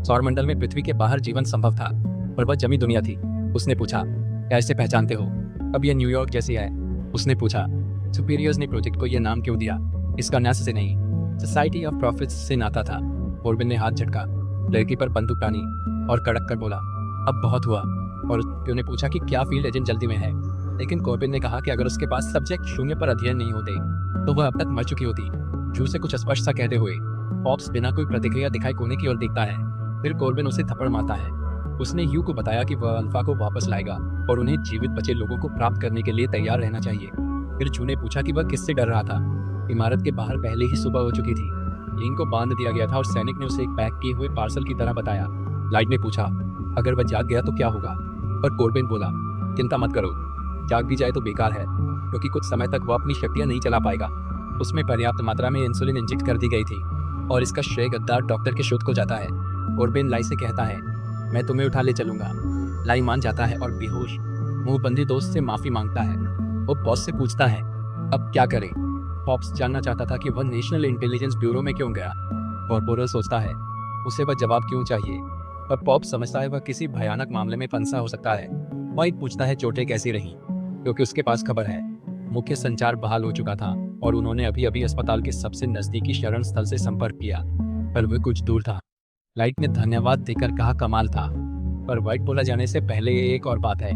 सौरमंडल में पृथ्वी के बाहर जीवन संभव था, पर वह जमी दुनिया थी। उसने पूछा, कैसे पहचानते हो अब यह न्यूयॉर्क जैसी है? उसने पूछा, सुपीरियर्स ने प्रोजेक्ट को यह नाम क्यों दिया? इसका न्यास से नहीं, सोसाइटी ऑफ प्रॉफिट्स से नाता था। कॉर्बिन ने हाथ झटका, लड़की पर बंदूक टानी और कड़क कर बोला, अब बहुत हुआ। और उसने ने पूछा कि क्या फील्ड एजेंट जल्दी में है, लेकिन कॉर्बिन ने कहा कि अगर उसके पास सब्जेक्ट 0 पर अध्ययन नहीं होते तो वह अब तक मर चुकी होती। जू से कुछ स्पष्ट सा कहते हुए पॉप्स बिना कोई प्रतिक्रिया दिखाए कोने की ओर देखता है। फिर कॉर्बिन उसे थप्पड़ मारता है। उसने ह्यू को बताया कि वह अल्फा को वापस लाएगा और उन्हें जीवित बचे लोगों को प्राप्त करने के लिए तैयार रहना चाहिए। फिर जू ने पूछा कि वह किससे डर रहा था। इमारत के बाहर पहले ही सुबह हो चुकी थी। लिंग को बांध दिया गया था और सैनिक ने उसे एक पैक किए हुए पार्सल की तरह बताया। लाइट ने पूछा, अगर वह जाग गया तो क्या होगा? पर कॉर्बिन बोला, चिंता मत करो, जाग भी जाए तो बेकार है, क्योंकि कुछ समय तक वह अपनी शक्तियां नहीं चला पाएगा। उसमें पर्याप्त मात्रा में इंसुलिन इंजेक्ट कर दी गई थी और इसका श्रेय गद्दार डॉक्टर के शोध को जाता है। कॉर्बिन लाई से कहता है, मैं तुम्हें उठा ले चलूंगा। लाई मान जाता है और बेहोश मुंहबंदी दोस्त से माफी मांगता है। वो बॉस से पूछता है, अब क्या करें? पॉप्स जानना चाहता था कि वह नेशनल इंटेलिजेंस ब्यूरो में क्यों गया। कॉर्पोरल सोचता है, उसे वह जवाब क्यों चाहिए, पर पॉप समझता है वह किसी भयानक मामले में फंसा हो सकता है। वाइट पूछता है चोटें कैसी रही, क्योंकि उसके पास खबर है। मुख्य संचार बहाल हो चुका था और उन्होंने अभी अभी अस्पताल के सबसे नजदीकी शरण स्थल से संपर्क किया, पर वह कुछ दूर था। लाइट ने धन्यवाद देकर कहा, कमाल था। पर वाइट बोला जाने से पहले एक और बात है,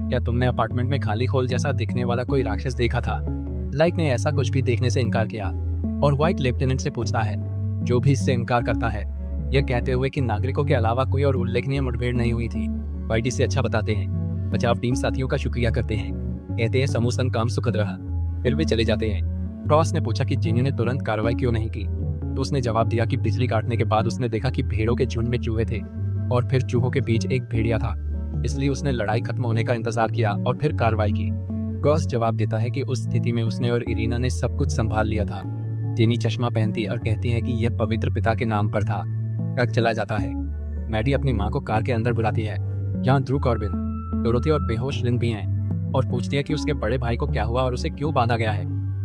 क्या तुमने अपार्टमेंट में खाली खोल जैसा दिखने वाला कोई राक्षस देखा था? लाइट ने ऐसा कुछ भी देखने से इनकार किया और व्हाइट लेफ्टिनेंट से पूछता है, जो भी इससे इनकार करता है, यह कहते हुए कि नागरिकों के अलावा कोई और उल्लेखनीय मुठभेड़ नहीं हुई थी। व्हाइट इसे अच्छा बताते हैं। बचाव टीम साथियों का शुक्रिया करते हैं, कहते हैं समूह संग काम सुखद रहा। फिर वे चले जाते हैं। क्रॉस ने पूछा कि जिन्नी ने तुरंत कार्रवाई क्यों नहीं की, तो उसने जवाब दिया कि बिजली काटने के बाद उसने देखा कि भेड़ों के झुंड में चूहे थे और फिर चूहों के बीच एक भेड़िया था, इसलिए उसने लड़ाई खत्म होने का इंतजार किया और फिर कार्रवाई की। क्रॉस जवाब देता है कि उस स्थिति में उसने और इरीना ने सब कुछ संभाल लिया था। जिनी चश्मा पहनती और कहती है कि यह पवित्र पिता के नाम पर था। ट्रक चला जाता है। मैडी अपनी माँ को कार के अंदर बुलाती है। यहाँ ध्रुव, कॉर्बिन, डोरोथी और बेहोश लिन भी हैं और पूछती है कि उसके बड़े भाई को क्या हुआ और उसे क्यों बांधा गया है।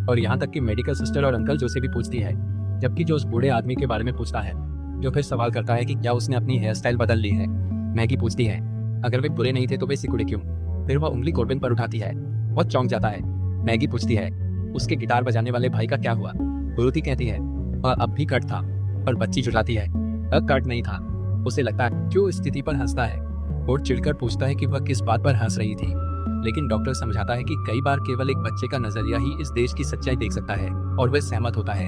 और यहाँ तक कि मेडिकल सिस्टर और अंकल जो से भी पूछती है, जबकि जो उस बूढ़े आदमी के बारे में पूछता है, जो फिर सवाल करता है कि क्या उसने अपनी हेयर स्टाइल बदल ली है। मैगी पूछती है, अगर वे बुरे नहीं थे तो वे सिकुड़े क्यों? फिर वह उंगली कॉर्बिन पर उठाती है। वह चौंक जाता है। मैगी पूछती है, उसके गिटार बजाने वाले भाई का क्या हुआ? डोरोथी कहती है, वह अब भी कट था। पर बच्ची जुटाती है, अब कट नहीं था। उसे लगता है क्यों इस स्थिति पर हंसता है और चिढ़कर पूछता है कि वह किस बात पर हंस रही थी। लेकिन डॉक्टर समझाता है कि कई बार केवल एक बच्चे का नजरिया ही इस देश की सच्चाई देख सकता है और वह सहमत होता है,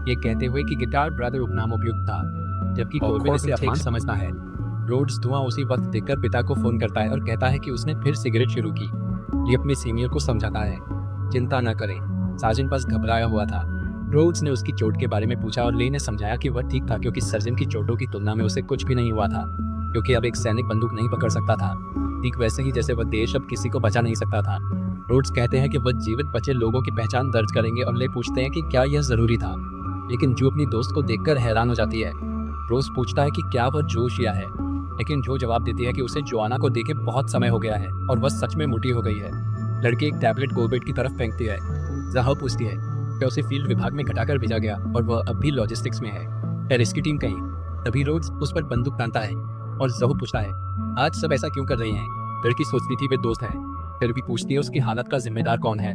ये कहते हुए कि गिटार ब्रदर उपनाम उपयुक्त था, जबकि कॉर्बिन इसे अपमान समझता है। रोड्स धुआं उसी वक्त देखकर पिता को फोन करता है और कहता है कि उसने फिर सिगरेट शुरू की। ये अपने सीनियर को समझाता है, चिंता न करें, साजिन बस घबराया हुआ था। रोड्स ने उसकी चोट के बारे में पूछा और ले ने समझाया कि वह ठीक था, क्योंकि सर्जन की चोटों की तुलना में उसे कुछ भी नहीं हुआ था, क्योंकि अब एक सैनिक बंदूक नहीं पकड़ सकता था, ठीक वैसे ही जैसे वह देश अब किसी को बचा नहीं सकता था। रोड्स कहते हैं कि वह जीवित बचे लोगों की पहचान दर्ज करेंगे और ले पूछते हैं कि क्या यह जरूरी था, लेकिन जो अपनी दोस्त को देखकर हैरान हो जाती है। रोज पूछता है कि क्या वह जोशिया है, लेकिन जो जवाब देती है कि उसे जोआना को देखे बहुत समय हो गया है और वह सच में मोटी हो गई है। लड़की एक टैबलेट कॉर्बेट की तरफ फेंकती है। जहाँ पूछती है क्या उसे फील्ड विभाग में घटाकर भेजा गया और वह अब भी लॉजिस्टिक्स में है, रेस्क्यू टीम कहीं। तभी रोड्स उस पर बंदूक तानता है और जहू पूछता है, आज सब ऐसा क्यों कर रही हैं? लड़की सोचती थी वे दोस्त है, फिर भी पूछती है उसकी हालत का जिम्मेदार कौन है।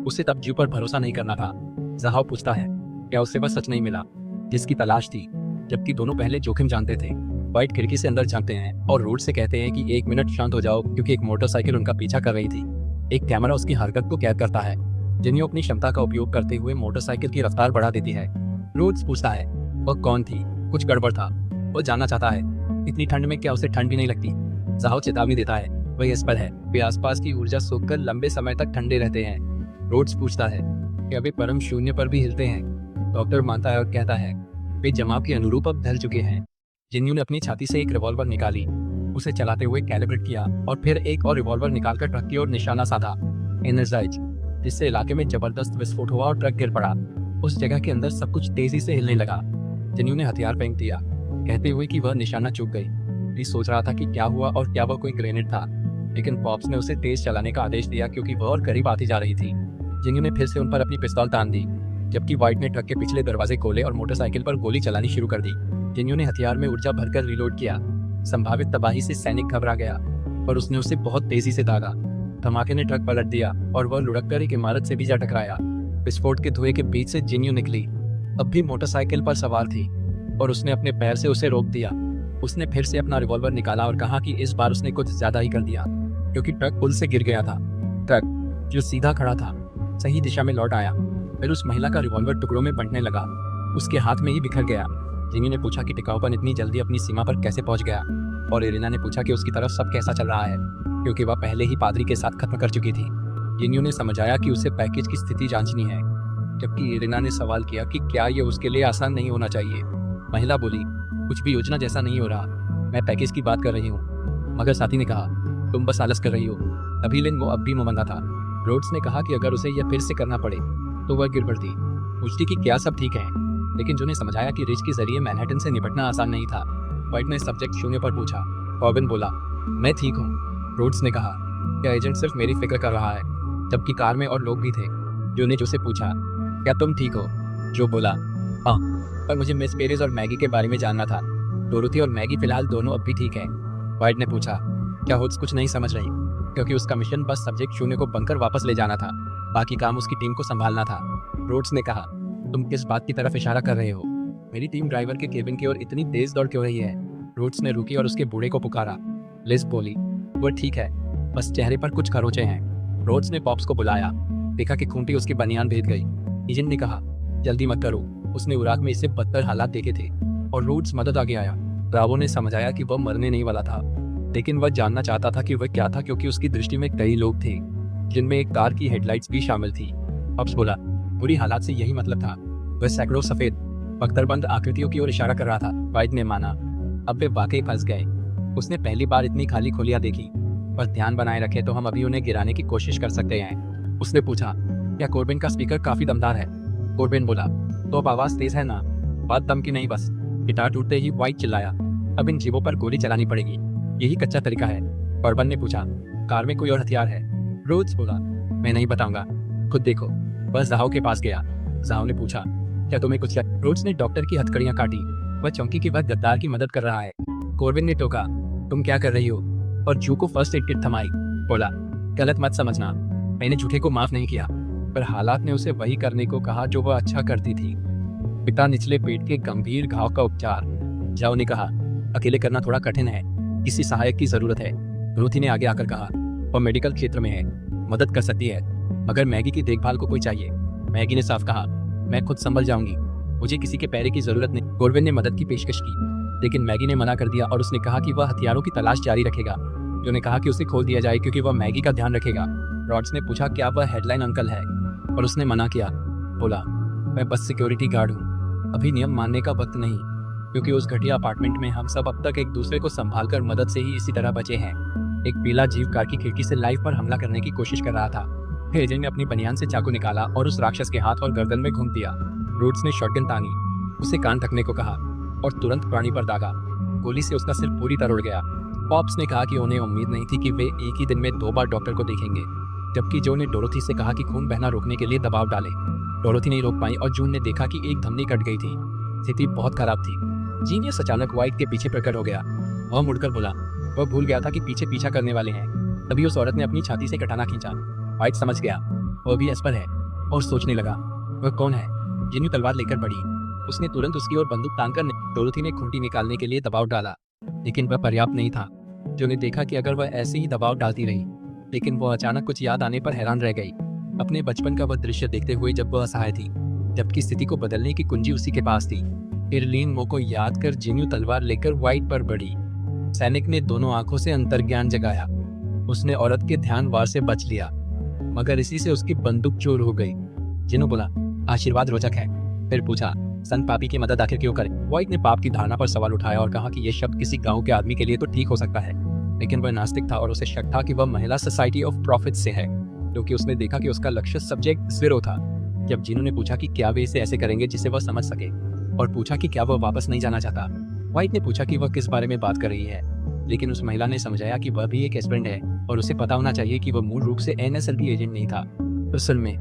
उसे तब जू पर भरोसा नहीं करना था। जहां पूछता है क्या उसे वह सच नहीं मिला जिसकी तलाश थी, जबकि दोनों पहले जोखिम जानते थे। व्हाइट खिड़की से अंदर झांकते हैं और रोड से कहते हैं कि 1 मिनट शांत हो जाओ, क्योंकि एक मोटरसाइकिल उनका पीछा कर रही थी। एक कैमरा उसकी हरकत को कैद करता है। जिन्हों अपनी क्षमता का उपयोग करते हुए मोटरसाइकिल की रफ्तार बढ़ा देती है। रोड्स पूछता है वह कौन थी, कुछ गड़बड़ था, वो जानना चाहता है इतनी ठंड में क्या उसे ठंड भी नहीं लगती। जाहो चेतावनी देता है वही इस पर है, वे आसपास की ऊर्जा सोखकर लंबे समय तक ठंडे रहते हैं। रोड्स पूछता है क्या वे परम शून्य पर भी हिलते हैं? डॉक्टर मानता है और कहता है वे जमाव के अनुरूप अब ढल चुके हैं। जिन्हों ने अपनी छाती से एक रिवॉल्वर निकाली, उसे चलाते हुए कैलिब्रेट किया और फिर एक और रिवॉल्वर निकालकर ट्रक की ओर निशाना साधा। एनर्जाइज, जिससे इलाके में जबरदस्त विस्फोट हुआ और ट्रक गिर पड़ा। उस जगह के अंदर सब कुछ तेजी से हिलने लगा। जिन्हों ने हथियार फेंक दिया, कहते हुए कि वह निशाना चूक गई। भी सोच रहा था कि क्या हुआ और क्या वह कोई ग्रेनेड था, लेकिन पॉप्स ने उसे तेज चलाने का आदेश दिया क्योंकि वह और करीब आती जा रही थी। जिन्हों ने फिर से उन पर अपनी पिस्तौल तान दी, जबकि व्हाइट ने ट्रक के पिछले दरवाजे खोले और मोटरसाइकिल पर गोली चलानी शुरू कर दी। जिन्यू ने हथियार में ऊर्जा भरकर रिलोड किया। संभावित तबाही से सैनिक घबरा गया और उसने उसे बहुत तेजी से दागा। धमाके ने ट्रक पलट दिया और वह लुढ़ककर एक इमारत से भी जा टकराया। विस्फोट के धुएं के बीच से जिन्यू निकली, अब भी मोटरसाइकिल पर सवार थी, और उसने अपने पैर से उसे रोक दिया। उसने फिर से अपना रिवॉल्वर निकाला और कहा कि इस बार उसने कुछ ज्यादा ही कर दिया, क्योंकि ट्रक पुल से गिर गया था। ट्रक, जो सीधा खड़ा था, सही दिशा में लौट आया। फिर उस महिला का रिवॉल्वर टुकड़ों में बंटने लगा, उसके हाथ में ही बिखर गया। जिन्यू ने पूछा कि टिकाऊपन इतनी जल्दी अपनी सीमा पर कैसे पहुंच गया, और इरिना ने पूछा कि उसकी तरफ सब कैसा चल रहा है, क्योंकि वह पहले ही पादरी के साथ खत्म कर चुकी थी। जिन्यू ने समझाया कि उसे पैकेज की स्थिति जांचनी है, जबकि इरिना ने सवाल किया कि क्या ये उसके लिए आसान नहीं होना चाहिए। महिला बोली, कुछ भी योजना जैसा नहीं हो रहा, मैं पैकेज की बात कर रही हूँ। मगर साथी ने कहा, तुम बस आलस कर रही हो। अभी लिन वो अब भी मुमंगा था। रोड्स ने कहा कि अगर उसे यह फिर से करना पड़े तो वह गिर पड़ती। पूछती कि क्या सब ठीक है, लेकिन जो ने समझाया कि रिच के जरिए मैनहट्टन से निपटना आसान नहीं था। वाइट ने सब्जेक्ट शून्य पर पूछा। कॉर्बिन बोला, मैं ठीक हूँ। रोड्स ने कहा, क्या एजेंट सिर्फ मेरी फिक्र कर रहा है, जबकि कार में और लोग भी थे। जो ने जो से पूछा, क्या तुम ठीक हो? जो बोला, हाँ, पर मुझे मिस पेरिस और मैगी के बारे में जानना था। डोरोथी और मैगी फिलहाल दोनों अब भी ठीक है। वाइट ने पूछा, क्या होड्स कुछ नहीं समझ रही, क्योंकि उसका मिशन बस सब्जेक्ट शून्य को बंकर वापस ले जाना था, बाकी काम उसकी टीम को संभालना था। रोड्स ने कहा, तुम किस बात की तरफ इशारा कर रहे हो? मेरी टीम ड्राइवर के केबिन की ओर इतनी तेज दौड़ क्यों रही है? रोड्स ने रुकी और उसके बूढ़े को पुकारा। लिज बोली, वो ठीक है, बस चेहरे पर कुछ खरोंचे हैं। रोड्स ने पॉप्स को बुलाया, देखा कि खूंटी उसकी बनियान भेद गई। इजन ने कहा, जल्दी मत करो, उसने उराक में इससे बदतर हालात देखे थे। और रोड्स मदद आगे आया। ब्रावो ने समझाया कि वह मरने नहीं वाला था, लेकिन वह जानना चाहता था कि वह क्या था, क्योंकि उसकी दृष्टि में कई लोग थे, जिनमें एक कार की हेडलाइट्स भी शामिल थी। पॉप्स बोला, बुरी हालात से यही मतलब था। वह सैकड़ों सफेद बख्तरबंद आकृतियों की ओर इशारा कर रहा था। वाइट ने माना, अब वे वाकई फंस गए। उसने पहली बार इतनी खाली खोलियां देखी, पर ध्यान बनाए रखे तो हम अभी उन्हें गिराने की कोशिश कर सकते हैं। उसने पूछा, क्या कॉर्बिन का स्पीकर काफी दमदार है? कॉर्बिन बोला, तो अब आवाज तेज है ना? बात दम की नहीं, बस। गिटार टूटते ही वाइट चिल्लाया, अब इन जीवों पर गोली चलानी पड़ेगी, यही कच्चा तरीका है। कॉर्बिन ने पूछा, कार में कोई और हथियार है? रोड्स बोला, मैं नहीं बताऊंगा, खुद देखो। बस जाओ के पास गया। जाओ ने पूछा, क्या तुम्हें कुछ? रोड्स ने डॉक्टर की हथकड़ियां काटी। वह चौंकी कि वह गद्दार की मदद कर रहा है। कॉर्बिन ने टोका, तुम क्या कर रही हो? और जू को फर्स्ट एड किट थमाई। बोला, गलत मत समझना, मैंने झूठे को माफ नहीं किया, पर हालात ने उसे वही करने को कहा जो वह अच्छा करती थी। पिता निचले पेट के गंभीर घाव का उपचार। जाओ ने कहा, अकेले करना थोड़ा कठिन है, किसी सहायक की जरूरत है। रूथी ने आगे आकर कहा, वह मेडिकल क्षेत्र में है, मदद कर सकती है, मगर मैगी की देखभाल को कोई चाहिए। मैगी ने साफ कहा, मैं खुद संभल जाऊंगी, मुझे किसी के पैरे की जरूरत नहीं। कॉर्बिन ने मदद की पेशकश की, लेकिन मैगी ने मना कर दिया और उसने कहा कि वह हथियारों की तलाश जारी रखेगा। जो ने कहा कि उसे खोल दिया जाए क्योंकि वह मैगी का ध्यान रखेगा। रॉड्स ने पूछा, क्या वह हेडलाइन अंकल है? और उसने मना किया। बोला, मैं बस सिक्योरिटी गार्ड हूँ, अभी नियम मानने का वक्त नहीं, क्योंकि उस घटिया अपार्टमेंट में हम सब अब तक एक दूसरे को संभाल कर मदद से ही इसी तरह बचे हैं। एक पीला जीव कार की खिड़की से लाइफ पर हमला करने की कोशिश कर रहा था। एजेंट ने अपनी बनियान से चाकू निकाला और उस राक्षस के हाथ और गर्दन में घूम दिया। रोड्स ने शॉटगन तानी, उसे कान ढकने को कहा और तुरंत प्राणी पर दागा। गोली से उसका सिर पूरी तरह उड़ गया। पॉप्स ने कहा कि उन्हें उम्मीद नहीं थी कि वे एक ही दिन में 2 बार डॉक्टर को देखेंगे, जबकि जो ने डोरोथी से कहा कि खून बहना रोकने के लिए दबाव डाले। डोरोथी नहीं रोक पाई और जून ने देखा कि एक धमनी कट गई थी। स्थिति बहुत खराब थी। जीनियस अचानक वाइट के पीछे प्रकट हो गया। वह मुड़कर बोला, वह भूल गया था कि पीछे पीछा करने वाले हैं। तभी उस औरत ने अपनी छाती से कटाना खींचा। वाइट समझ गया, वह भी एस्पर है, और सोचने लगा, वह कौन है? जिन्यू तलवार लेकर बढ़ी। उसने तुरंत उसकी ओर बंदूक तानकर डोरोथी ने खूंटी निकालने के लिए दबाव डाला, लेकिन वह पर्याप्त नहीं था। जो ने देखा कि अगर वह ऐसे ही दबाव डालती रही, लेकिन वह अचानक कुछ याद आने पर हैरान रह गई। अपने बचपन का वह दृश्य देखते हुए जब वह असहाय थी, जबकि स्थिति को बदलने की कुंजी उसी के पास थी। इरलीन मो को याद कर जिन्यू तलवार लेकर वाइट पर बढ़ी। सैनिक ने दोनों आंखों से अंतर्ज्ञान जगाया। उसने औरत के ध्यान वार से बच लिया, मगर इसी से उसकी बंदूक चोर हो गई। जिन्यू बोला, आशीर्वाद रोचक है। फिर पूछा, संत पापी की मदद आखिर क्यों करें? वाइट ने पाप की धारणा पर सवाल उठाया और कहा कि यह शब्द किसी गांव के आदमी के लिए तो ठीक हो सकता है, लेकिन वह नास्तिक था और उसे शक था कि वह महिला सोसाइटी ऑफ प्रॉफिट्स से है, क्योंकि उसने देखा कि उसका लक्ष्य सब्जेक्ट स्विरो था। जब जिन्नू ने पूछा कि क्या वे इसे ऐसे करेंगे जिसे वह समझ सके, और पूछा कि क्या वह वापस नहीं जाना चाहता, वाइट ने पूछा कि वह किस बारे में बात कर रही है, लेकिन उस महिला ने समझाया कि वह भी एक एस्पिरेंट है और उसे पता होना चाहिए कि वह मूल रूप से NSLB एजेंट नहीं था। असल में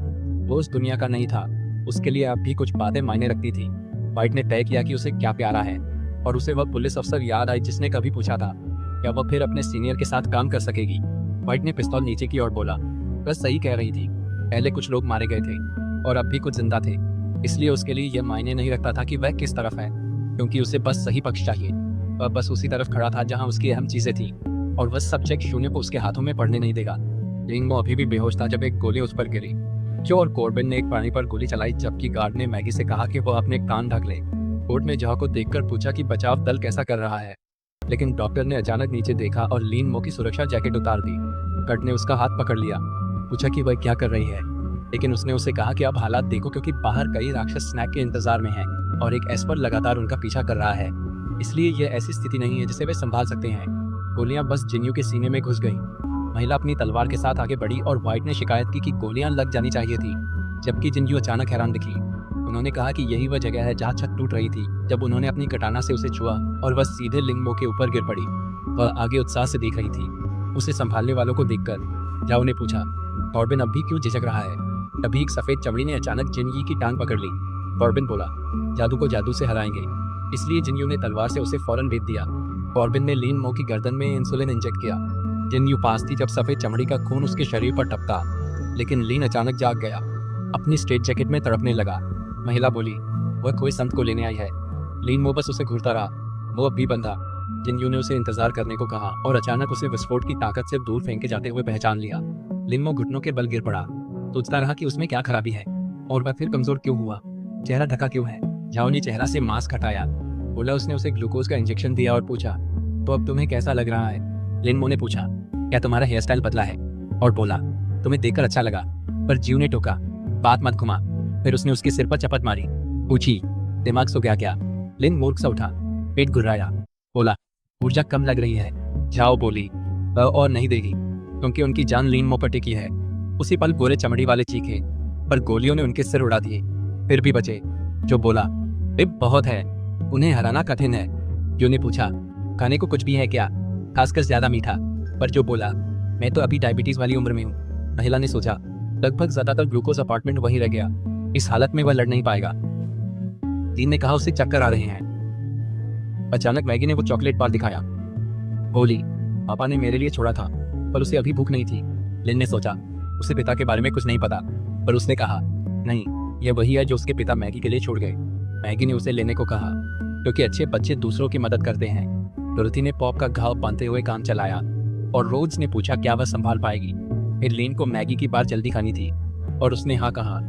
वो उस दुनिया का नहीं था। उसके लिए अब भी कुछ बातें मायने रखती थी। वाइट ने तय किया कि उसे क्या प्यारा है, और उसे वह पुलिस अफसर याद आई जिसने कभी पूछा था क्या वह फिर अपने सीनियर के साथ काम कर सकेगी। व्हाइट ने पिस्तौल नीचे की ओर बोला, बस सही कह रही थी, पहले कुछ लोग मारे गए थे और अब भी कुछ जिंदा थे, इसलिए उसके लिए यह मायने नहीं रखता था कि वह किस तरफ है, क्योंकि उसे बस सही पक्ष चाहिए। वह बस उसी तरफ खड़ा था जहां उसकी अहम चीजें थी और वह सब्जेक्ट शून्य को उसके हाथों में पड़ने नहीं देगा। लेकिन वो अभी भी बेहोश था जब एक गोली उस पर गिरी। जो और कॉर्बिन ने एक प्राणी पर गोली चलाई, जबकि गार्ड ने मैगी से कहा कि वो अपने कान ढक ले। कोर्ट में जॉ को देखकर पूछा कि बचाव दल कैसा कर रहा है, लेकिन डॉक्टर ने अचानक नीचे देखा और लीन मो की सुरक्षा जैकेट उतार दी। कट ने उसका हाथ पकड़ लिया, पूछा कि वह क्या कर रही है, लेकिन उसने उसे कहा कि अब हालात देखो, क्योंकि बाहर कई राक्षस स्नैक के इंतजार में हैं और एक एस्पर लगातार उनका पीछा कर रहा है, इसलिए यह ऐसी स्थिति नहीं है जिसे वे संभाल सकते हैं। गोलियां बस जिन्यू के सीने में घुस गईं। महिला अपनी तलवार के साथ आगे बढ़ी और व्हाइट ने शिकायत की कि गोलियां लग जानी चाहिए थी, जबकि जिन्यू अचानक हैरान दिखी। उन्होंने कहा कि यही वह जगह है जहां छत टूट रही थी। जब उन्होंने अपनी कटाना से उसे छुआ और वह सीधे लिंगमो के ऊपर गिर पड़ी। वह आगे उत्साह से देख रही थी। उसे संभालने वालों को देखकर जाओ ने पूछा, कॉर्बिन अब भी क्यों झिझक रहा है। तभी एक सफेद चमड़ी ने अचानक जिनयी की टांग पकड़ ली। कॉर्बिन बोला, जादू को जादू से हराएंगे, इसलिए जिन्यू ने तलवार से उसे फौरन भेज दिया। कॉर्बिन ने लीन मो की गर्दन में इंसुलिन इंजेक्ट किया। जिन्यू पास थी जब सफेद चमड़ी का खून उसके शरीर पर टपका, लेकिन लीन अचानक जाग गया, अपनी स्ट्रेट जैकेट में तड़पने लगा। महिला बोली, वह कोई संत को लेने आई है। लीन मो बस उसे घूरता रहा, वो अब भी बंधा। जिन्यू ने उसे इंतजार करने को कहा और अचानक उसे विस्फोट की ताकत से दूर फेंके जाते हुए पहचान लिया। लिन घुटनों के बल गिर पड़ा, सोचता रहा कि उसमें क्या खराबी है और वह फिर कमजोर क्यों हुआ, चेहरा ढका क्यों है। झाओ ने चेहरा से मास्क हटाया, बोला उसने उसे ग्लूकोज का इंजेक्शन दिया और पूछा, तो अब तुम्हें कैसा लग रहा है। लिन ने पूछा, क्या तुम्हारा हेयर स्टाइल बदला है, और बोला, तुम्हें देखकर अच्छा लगा। पर जीव ने टोका, बात मत घुमा। फिर उसने उसके सिर पर चपट मारी, पूछी, दिमाग सो गया क्या। लिन मूर्ख सा उठा, पेट घुर्राया, बोला, ऊर्जा कम लग रही है। झाओ बोली, वह और नहीं देगी, क्योंकि उनकी जान लीन मो पर टिकी है। उसी पल गोरे चमड़ी वाले चीखे, पर गोलियों ने उनके सिर उड़ा दिए, फिर भी बचे। जो बोला, बिप बहुत है, उन्हें हराना कठिन है। जो ने पूछा, खाने को कुछ भी है क्या, खासकर ज्यादा मीठा। पर जो बोला, मैं तो अभी डायबिटीज वाली उम्र में हूँ। महिला ने सोचा, लगभग ज्यादातर ग्लूकोज अपार्टमेंट वहीं रह गया, इस हालत में वह लड़ नहीं पाएगा। लीन ने कहा, उसे चक्कर आ रहे हैं। अचानक मैगी ने वो चॉकलेट बार दिखाया, बोली, पापा ने मेरे लिए छोड़ा था, पर उसे अभी भूख नहीं थी। लिन ने सोचा, उसे पिता के बारे में कुछ नहीं पता, पर उसने कहा, नहीं, यह वही है जो उसके पिता मैगी के लिए छोड़ गए। मैगी ने उसे लेने को कहा, क्योंकि अच्छे बच्चे दूसरों की मदद करते हैं। डोरथी ने पॉप का घाव बांधते हुए काम चलाया और रोज ने पूछा क्या वह संभाल पाएगी। फिर लीन को मैगी की बार जल्दी खानी थी और उसने हाँ कहा।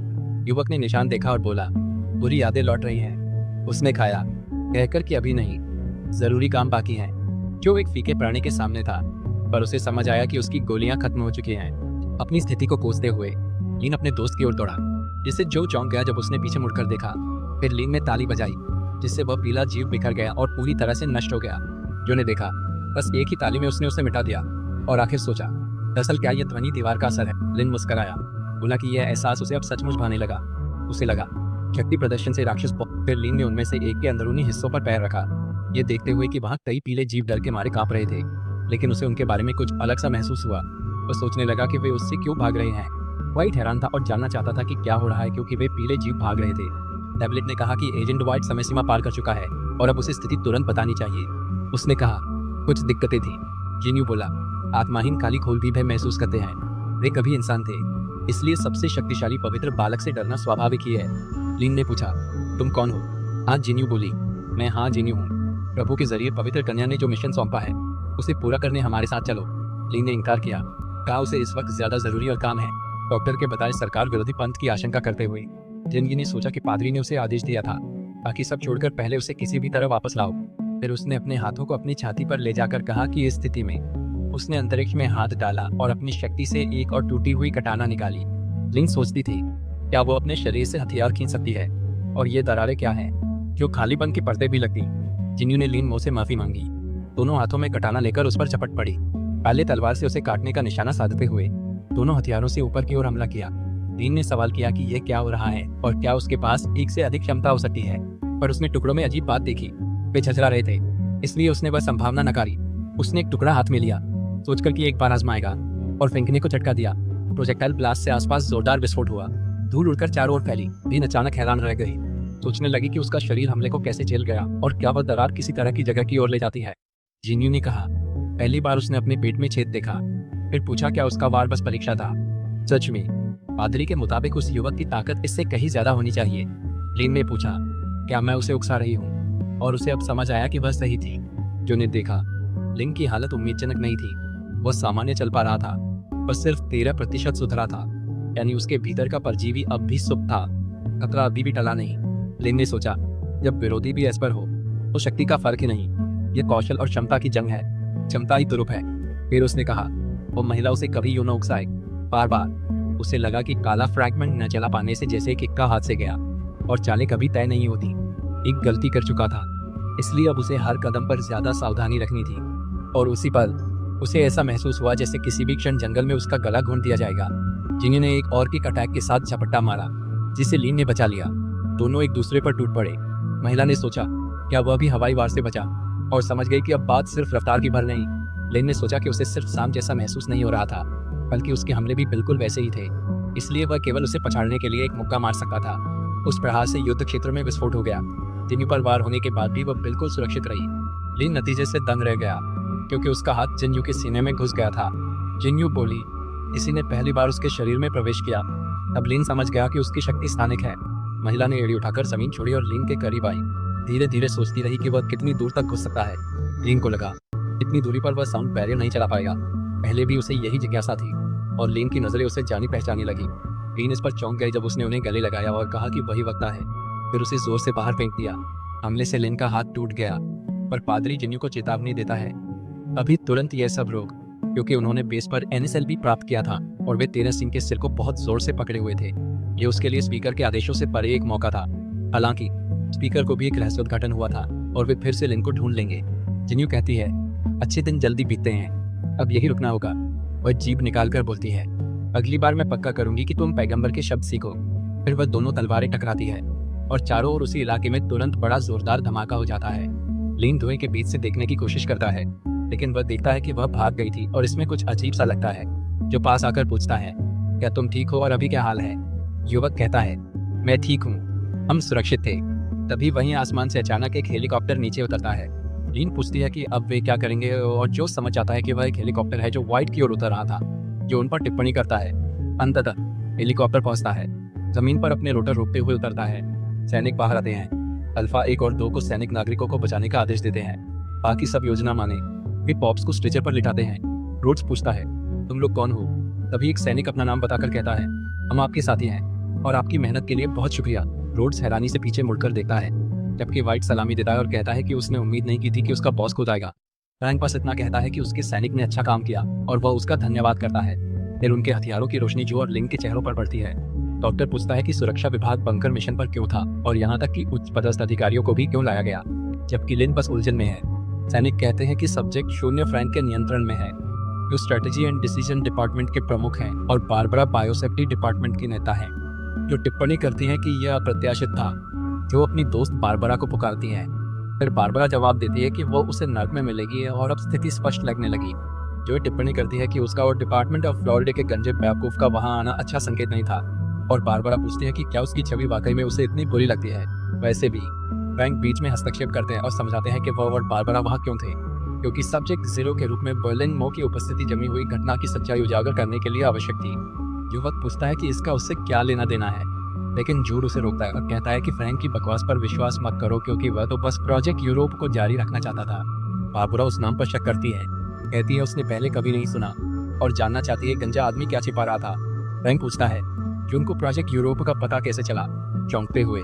युवक ने निशान देखा और बोला, बुरी यादें लौट रही हैं। उसने खाया, कहकर कि अभी नहीं, जरूरी काम बाकी है। जो एक फीके प्राणी के सामने था, पर उसे समझ आया कि उसकी गोलियां खत्म हो चुकी हैं। अपनी स्थिति को कोसते हुए लीन अपने दोस्त की ओर दौड़ा, जिससे जो चौंक गया जब उसने पीछे मुड़कर देखा। फिर लीन ने ताली बजाई, जिससे वह पीला जीव बिखर गया और पूरी तरह से नष्ट हो गया। जो ने देखा, बस एक ही ताली में उसने उसे मिटा दिया और आखिर सोचा, दरअसल क्या यह ध्वनि दीवार का असर है। लिन मुस्कराया, बोला कि यह एहसास उसे अब सचमुच भाने लगा। उसे लगा शक्ति प्रदर्शन से राक्षस। फिर लीन ने उनमें से एक के अंदरूनी हिस्सों पर पैर रखा, ये देखते हुए कि वहाँ कई पीले जीव डर के मारे कांप रहे थे, लेकिन उसे उनके बारे में कुछ अलग सा महसूस हुआ। वह सोचने लगा कि वे उससे क्यों भाग रहे हैं। व्हाइट हैरान था और जानना चाहता था कि क्या हो रहा है, क्योंकि वे पीले जीव भाग रहे थे। टैबलेट ने कहा कि एजेंट व्हाइट समय सीमा पार कर चुका है और अब उसे स्थिति तुरंत बतानी चाहिए। उसने कहा, कुछ दिक्कतें थी। जिन्यू बोला, आत्माहीन काली खोल भी भय महसूस करते हैं, वे कभी इंसान थे, इसलिए सबसे शक्तिशाली पवित्र बालक से डरना स्वाभाविक ही है। लीन ने पूछा, तुम कौन हो। हाँ, जिन्यू बोली, मैं हाँ जिन्यू हूँ। प्रभु के जरिए पवित्र कन्या ने जो मिशन सौंपा है, उसे पूरा करने हमारे साथ चलो। लीन ने इनकार किया, कहा उसे इस वक्त ज्यादा जरूरी और काम है, डॉक्टर के बताए सरकार विरोधी पंथ की आशंका करते हुए। जिनगी ने सोचा कि पादरी ने उसे आदेश दिया था, बाकी सब छोड़कर पहले उसे किसी भी तरह वापस लाओ। फिर उसने अपने हाथों को अपनी छाती पर ले जाकर कहा कि इस स्थिति में उसने अंतरिक्ष में हाथ डाला और अपनी शक्ति से एक और टूटी हुई कटाना निकाली। लिन सोचती थी, क्या वो अपने शरीर से हथियार खींच सकती है, और ये दरारें क्या हैं जो खालीपन की परतें भी लगती। जिन्यू ने लीन मो से माफी मांगी, दोनों हाथों में कटाना लेकर उस पर चपट पड़ी। पहले तलवार से उसे काटने का निशाना साधते हुए दोनों हथियारों से ऊपर की ओर हमला किया। लीन ने सवाल किया कि यह क्या हो रहा है और क्या उसके पास एक से अधिक क्षमता हो सकती है, पर उसने टुकड़ों में अजीब बात देखी, वे झचरा रहे थे, इसलिए उसने वह संभावना नकारी। उसने एक टुकड़ा हाथ में लिया, सोचकर कि एक बार आजमाएगा, और फेंकने को झटका दिया। प्रोजेक्टाइल ब्लास्ट से आसपास जोरदार विस्फोट हुआ, धूल उड़कर चारों ओर फैली। लीन अचानक हैरान रह गई। सोचने लगी कि उसका शरीर हमले को कैसे झेल गया और क्या वह दरार किसी तरह की जगह की ओर ले जाती है। जिन्यू ने कहा, पहली बार उसने अपने पेट में छेद देखा। फिर पूछा, क्या उसका वार बस परीक्षा था? सच में पादरी के मुताबिक उस युवक की ताकत इससे कहीं ज्यादा होनी चाहिए। लिन ने पूछा, क्या मैं उसे उकसा रही हूँ? और उसे अब समझ आया कि वह सही थी। जो ने देखा, लिन की हालत उम्मीदजनक नहीं थी। वह सामान्य चल पा रहा था, पर सिर्फ 13% सुधरा था, यानी उसके भीतर का परजीवी अब भी सुप्त था। खतरा अभी भी टला नहीं। लिन ने सोचा, जब विरोधी भी एस्पर हो तो शक्ति का फर्क ही नहीं, ये कौशल और क्षमता की जंग है। क्षमता ही तुरुप है। फिर उसने कहा, वो महिला उसे कभी यूं न उकसाए। बार बार उसे लगा कि काला फ्रैगमेंट न चला पाने से जैसे एक इक्का हाथ से गया और चालें कभी तय नहीं होती। एक गलती कर चुका था, इसलिए अब उसे हर कदम पर ज्यादा सावधानी रखनी थी। और उसी पल उसे ऐसा महसूस हुआ जैसे किसी भी क्षण जंगल में उसका गला घोंट दिया जाएगा। जिन्हें ने एक और किक अटैक के साथ झपट्टा मारा, जिसे लीन ने बचा लिया। दोनों एक दूसरे पर टूट पड़े। महिला ने सोचा, क्या वह भी हवाई वार से बचा? और समझ गई कि अब बात सिर्फ रफ्तार की भर नहीं। लिन ने सोचा कि उसे सिर्फ सांप जैसा महसूस नहीं हो रहा था, बल्कि उसके हमले भी बिल्कुल वैसे ही थे। इसलिए वह केवल उसे पछाड़ने के लिए एक मुक्का मार सकता था। उस प्रहार से युद्ध क्षेत्र में विस्फोट हो गया। जिन्यू पर वार होने के बाद भी वह बिल्कुल सुरक्षित रही। लिन नतीजे से दंग रह गया, क्योंकि उसका हाथ जिन्यू के सीने में घुस गया था। जिन्यू बोली, इसी ने पहली बार उसके शरीर में प्रवेश किया। अब लिन समझ गया कि उसकी शक्ति स्थानिक है। महिला ने एड़ी उठाकर जमीन छोड़ी और लिन के करीब आई। धीरे धीरे सोचती रही कि वह कितनी दूर तक घुस सकता है। लिन को लगा, इतनी दूरी पर वह साउंड बैरियर नहीं चला पाएगा। पहले भी उसे यही जिज्ञासा थी, और लिन की नजरें उसे जानी पहचानी लगी। लिन इस पर चौंक गई जब उसने उन्हें गले लगाया और कहा कि वही वक्त है। फिर उसे जोर से बाहर फेंक दिया। हमले से लिन का हाथ टूट गया, पर पादरी जिन्यू को चेतावनी देता है, अभी तुरंत यह सब रोक, क्योंकि उन्होंने बेस पर NSLB प्राप्त किया था और वे तेरह सिंह के सिर को बहुत जोर से पकड़े हुए थे। ये उसके लिए स्पीकर के आदेशों से परे एक मौका था। हालांकि स्पीकर को भी एक रहस्योद्घाटन हुआ था और वे फिर से लिन को ढूंढ लेंगे। जिन्यू कहती है, अच्छे दिन जल्दी बीतते हैं, अब यही रुकना होगा। वह जीभ निकालकर बोलती है, अगली बार मैं पक्का करूंगी कि तुम पैगंबर के शब्द सीखो। फिर वह दोनों तलवारें टकराती है और चारों ओर उसी इलाके में तुरंत बड़ा जोरदार धमाका हो जाता है। लिन धुएं के बीच से देखने की कोशिश करता है, लेकिन वह देखता है कि वह भाग गई थी और इसमें कुछ अजीब सा लगता है। जो पास आकर पूछता है, क्या तुम ठीक हो और अभी क्या हाल है? युवक कहता है, मैं ठीक हूँ, हम सुरक्षित थे। तभी वहीं आसमान से अचानक एक हेलीकॉप्टर नीचे उतरता है। लिन पूछती है कि अब वे क्या करेंगे, और जो समझ जाता है कि वह एक हेलीकॉप्टर है जो व्हाइट की ओर उतर रहा था, जो उन पर टिप्पणी करता है। अंततः हेलीकॉप्टर पहुंचता है, जमीन पर अपने रोटर रोकते हुए उतरता है। सैनिक बाहर आते हैं। अल्फा 1 और 2 को सैनिक नागरिकों को बचाने का आदेश देते हैं। बाकी सब योजना माने। वे पॉप्स को स्ट्रेचर पर लिटाते हैं। रोड्स पूछता है, तुम लोग कौन हो? तभी एक सैनिक अपना नाम बताकर कहता है, हम आपके साथी हैं और आपकी मेहनत के लिए बहुत शुक्रिया। रोड्स हैरानी से पीछे मुड़कर देखता है, जबकि व्हाइट सलामी देता है और कहता है कि उसने उम्मीद नहीं की थी कि उसका बॉस खुद आएगा। फ्रैंक बस इतना कहता है कि उसके सैनिक ने अच्छा काम किया और वह उसका धन्यवाद करता है। फिर उनके हथियारों की रोशनी जो और लिंक के चेहरों पर पड़ती है। डॉक्टर पूछता है कि सुरक्षा विभाग बंकर मिशन पर क्यों था और यहाँ तक कि उच्च पदस्थ अधिकारियों को भी क्यों लाया गया, जबकि लिन बस उलझन में है। सैनिक कहते हैं कि सब्जेक्ट शून्य फ्रैंक के नियंत्रण में है, जो स्ट्रेटेजी एंड डिसीजन डिपार्टमेंट के प्रमुख हैं, और बारबरा बायोसेफ्टी डिपार्टमेंट की नेता है, जो टिप्पणी करती है कि यह अप्रत्याशित था। जो अपनी दोस्त बारबरा को पुकारती है। फिर बारबरा जवाब देती है कि वो उसे नर्क में मिलेगी और अब स्थिति स्पष्ट लगने लगी। जो टिप्पणी करती है कि उसका और डिपार्टमेंट ऑफ फ्लोरिडा के गंजे बेवकूफ का वहां आना अच्छा संकेत नहीं था। और बारबरा पूछती है कि क्या उसकी छवि वाकई में उसे इतनी बुरी लगती है। वैसे भी फ्रैंक बीच में हस्तक्षेप करते हैं और समझाते हैं कि वह और बारबरा वहां क्यों थे, क्योंकि सब्जेक्ट 0 के रूप में बर्लिन मो की उपस्थिति जमी हुई घटना की सच्चाई उजागर करने के लिए आवश्यक थी। युवक पूछता है कि इसका उससे क्या लेना देना है, लेकिन जूड उसे रोकता है और कहता है कि फ्रैंक की बकवास पर विश्वास मत करो, क्योंकि वह तो बस प्रोजेक्ट यूरोप को जारी रखना चाहता था। बारबरा उस नाम पर शक करती है, कहती है उसने पहले कभी नहीं सुना और जानना चाहती है गंजा आदमी क्या छिपा रहा था। फ्रैंक पूछता है कि उनको प्रोजेक्ट यूरोप का पता कैसे चला। चौंकते हुए